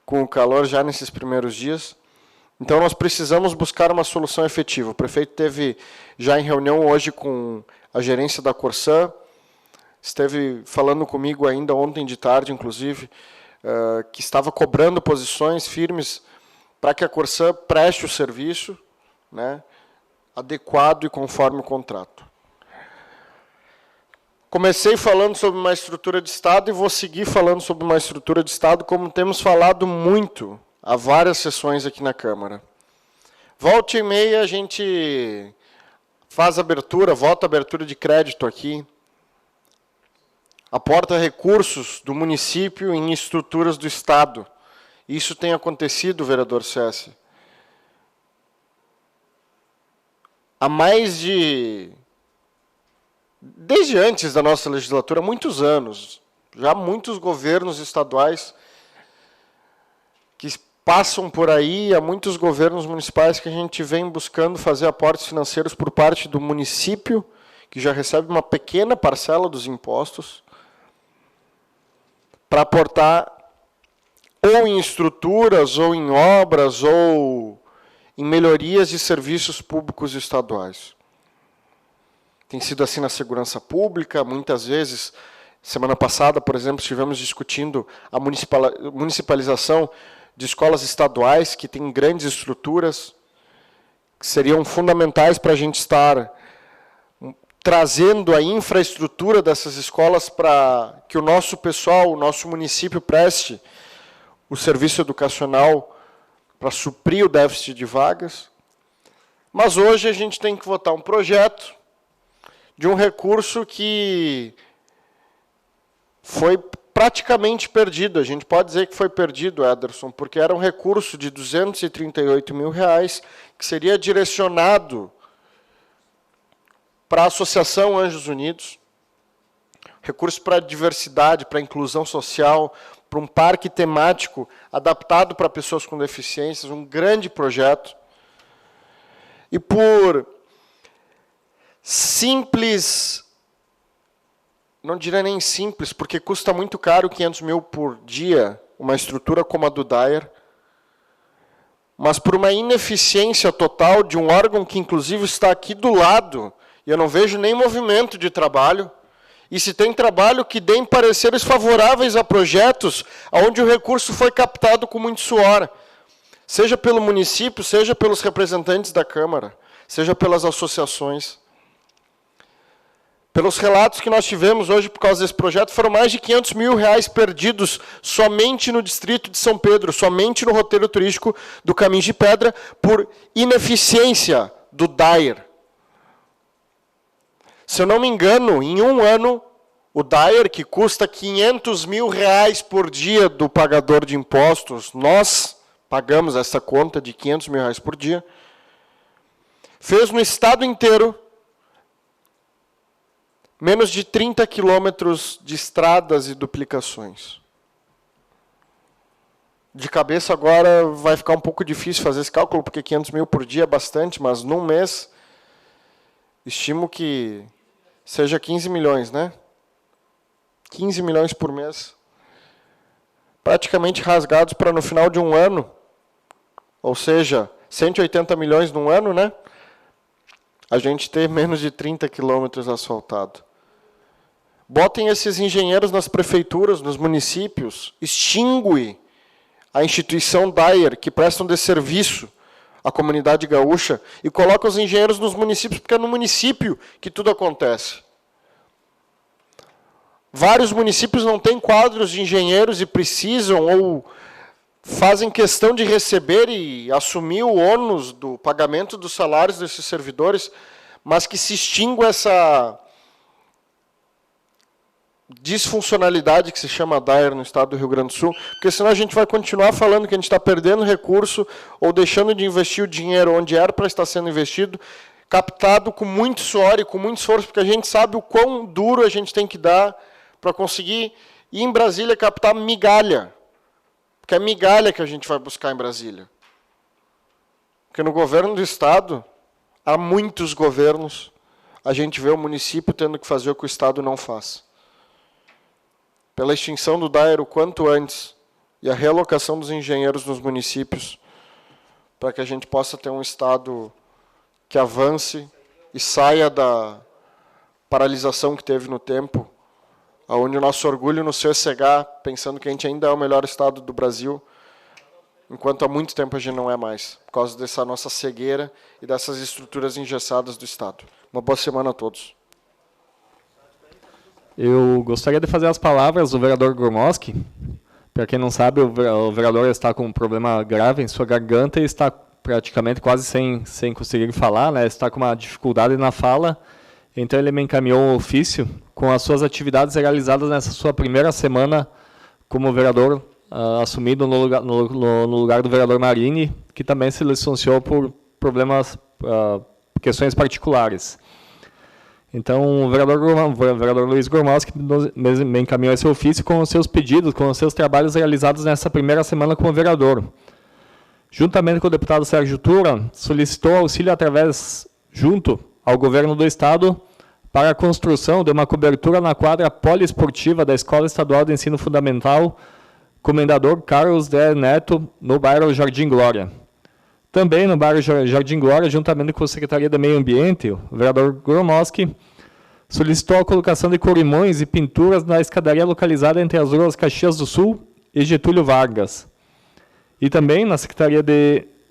Speaker 10: com o calor já nesses primeiros dias. Então, nós precisamos buscar uma solução efetiva. O prefeito esteve já em reunião hoje com a gerência da Corsã, esteve falando comigo ainda ontem de tarde, inclusive, que estava cobrando posições firmes para que a Corsã preste o serviço, né, adequado e conforme o contrato. Comecei falando sobre uma estrutura de Estado e vou seguir falando sobre uma estrutura de Estado, como temos falado muito há várias sessões aqui na Câmara. Volta e meia a gente faz abertura, vota abertura de crédito aqui, aporta recursos do município em estruturas do Estado. Isso tem acontecido, vereador César. Há mais de... Desde antes da nossa legislatura, há muitos anos, já muitos governos estaduais que passam por aí, há muitos governos municipais que a gente vem buscando fazer aportes financeiros por parte do município, que já recebe uma pequena parcela dos impostos, para aportar ou em estruturas, ou em obras, ou em melhorias de serviços públicos estaduais. Tem sido assim na segurança pública, muitas vezes. Semana passada, por exemplo, estivemos discutindo a municipalização de escolas estaduais que têm grandes estruturas, que seriam fundamentais para a gente estar trazendo a infraestrutura dessas escolas para que o nosso pessoal, o nosso município preste o serviço educacional para suprir o déficit de vagas. Mas hoje a gente tem que votar um projeto de um recurso que foi praticamente perdido. A gente pode dizer que foi perdido, Ederson, porque era um recurso de R$238 mil, que seria direcionado para a Associação Anjos Unidos, recurso para a diversidade, para a inclusão social, para um parque temático adaptado para pessoas com deficiências, um grande projeto. E por simples, não diria nem simples, porque custa muito caro, 500 mil por dia, uma estrutura como a do DAER, mas por uma ineficiência total de um órgão que, inclusive, está aqui do lado, e eu não vejo nem movimento de trabalho, e se tem trabalho que deem pareceres favoráveis a projetos onde o recurso foi captado com muito suor, seja pelo município, seja pelos representantes da Câmara, seja pelas associações. Pelos relatos que nós tivemos hoje por causa desse projeto, foram mais de R$500 mil perdidos somente no distrito de São Pedro, somente no roteiro turístico do Caminho de Pedra, por ineficiência do DAER. Se eu não me engano, em um ano, o DAER, que custa R$500 mil por dia do pagador de impostos, nós, pagamos essa conta de R$500 mil por dia, fez no estado inteiro menos de 30 quilômetros de estradas e duplicações. De cabeça agora vai ficar um pouco difícil fazer esse cálculo, porque 500 mil por dia é bastante, mas num mês, estimo que seja 15 milhões, né? 15 milhões por mês. Praticamente rasgados para no final de um ano, ou seja, 180 milhões num ano, né? A gente ter menos de 30 quilômetros asfaltado. Botem esses engenheiros nas prefeituras, nos municípios, extingue a instituição DAER, que presta um desserviço à comunidade gaúcha, e coloca os engenheiros nos municípios, porque é no município que tudo acontece. Vários municípios não têm quadros de engenheiros e precisam ou fazem questão de receber e assumir o ônus do pagamento dos salários desses servidores, mas que se extingue essa disfuncionalidade que se chama DAER no estado do Rio Grande do Sul, porque senão a gente vai continuar falando que a gente está perdendo recurso ou deixando de investir o dinheiro onde era para estar sendo investido, captado com muito suor e com muito esforço, porque a gente sabe o quão duro a gente tem que dar para conseguir ir em Brasília captar migalha. Porque é migalha que a gente vai buscar em Brasília. Porque no governo do estado, há muitos governos, a gente vê o município tendo que fazer o que o estado não faz. Pela extinção do DAER o quanto antes e a realocação dos engenheiros nos municípios, para que a gente possa ter um estado que avance e saia da paralisação que teve no tempo, onde o nosso orgulho nos fez cegar, pensando que a gente ainda é o melhor estado do Brasil, enquanto há muito tempo a gente não é mais, por causa dessa nossa cegueira e dessas estruturas engessadas do estado. Uma boa semana a todos.
Speaker 9: Eu gostaria de fazer as palavras do vereador Gormoski. Para quem não sabe, o vereador está com um problema grave em sua garganta e está praticamente quase sem conseguir falar, né? Está com uma dificuldade na fala. Então, ele me encaminhou um ofício com as suas atividades realizadas nessa sua primeira semana como vereador, assumido no lugar do vereador Marini, que também se licenciou por problemas, questões particulares. Então, o vereador Luiz Gormoski me encaminhou esse ofício com os seus pedidos, com os seus trabalhos realizados nessa primeira semana como vereador. Juntamente com o deputado Sérgio Tura, solicitou auxílio junto ao governo do estado, para a construção de uma cobertura na quadra poliesportiva da Escola Estadual de Ensino Fundamental Comendador Carlos D. Neto, no bairro Jardim Glória. Também no bairro Jardim Glória, juntamente com a Secretaria de Meio Ambiente, o vereador Gormoski solicitou a colocação de corrimões e pinturas na escadaria localizada entre as ruas Caxias do Sul e Getúlio Vargas. E também na Secretaria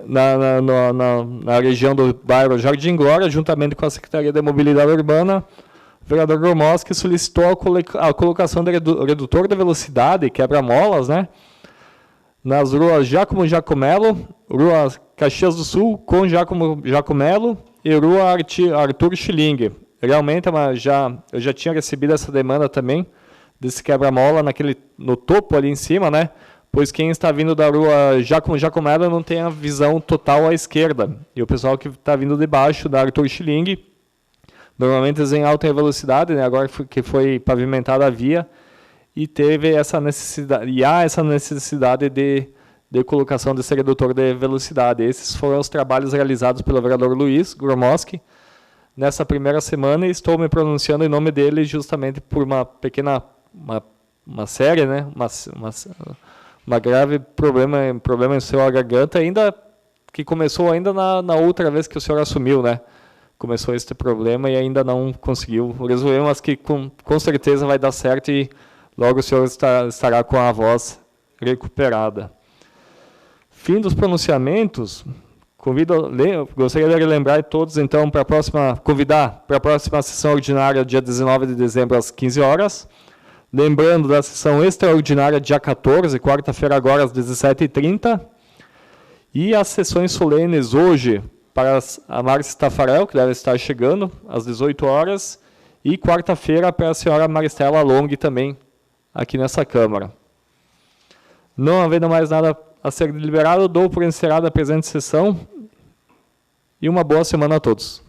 Speaker 9: na região do bairro Jardim Glória, juntamente com a Secretaria de Mobilidade Urbana, o vereador Gormoski solicitou a colocação de redutor de velocidade, quebra-molas, né, nas ruas Giacomo Giacomello, Rua Caxias do Sul com Giacomo Giacomello e Rua Arthur Schilling. Realmente eu já tinha recebido essa demanda também, desse quebra-mola no topo ali em cima, né? Pois quem está vindo da rua Giacomo Giacomello não tem a visão total à esquerda. E o pessoal que está vindo de baixo, da Arthur Schilling, normalmente em alta velocidade, né, agora que foi pavimentada a via, e teve essa necessidade, e há essa necessidade de colocação desse redutor de velocidade. Esses foram os trabalhos realizados pelo vereador Luiz Gormoski nessa primeira semana, e estou me pronunciando em nome dele justamente por uma pequena, uma séria, né, uma grave problema em sua garganta, ainda que começou ainda na outra vez que o senhor assumiu, né? Começou esse problema e ainda não conseguiu resolver, mas que com certeza vai dar certo e logo o senhor estará com a voz recuperada. Fim dos pronunciamentos. Gostaria de lembrar a todos, então, convidar para a próxima sessão ordinária, dia 19 de dezembro, às 15 horas. Lembrando da sessão extraordinária, dia 14, quarta-feira, agora, às 17h30. E as sessões solenes hoje, para a Márcia Tafarel, que deve estar chegando, às 18 horas. E quarta-feira, para a senhora Maristela Long, também, aqui nessa Câmara. Não havendo mais nada a ser deliberado, dou por encerrada a presente sessão e uma boa semana a todos.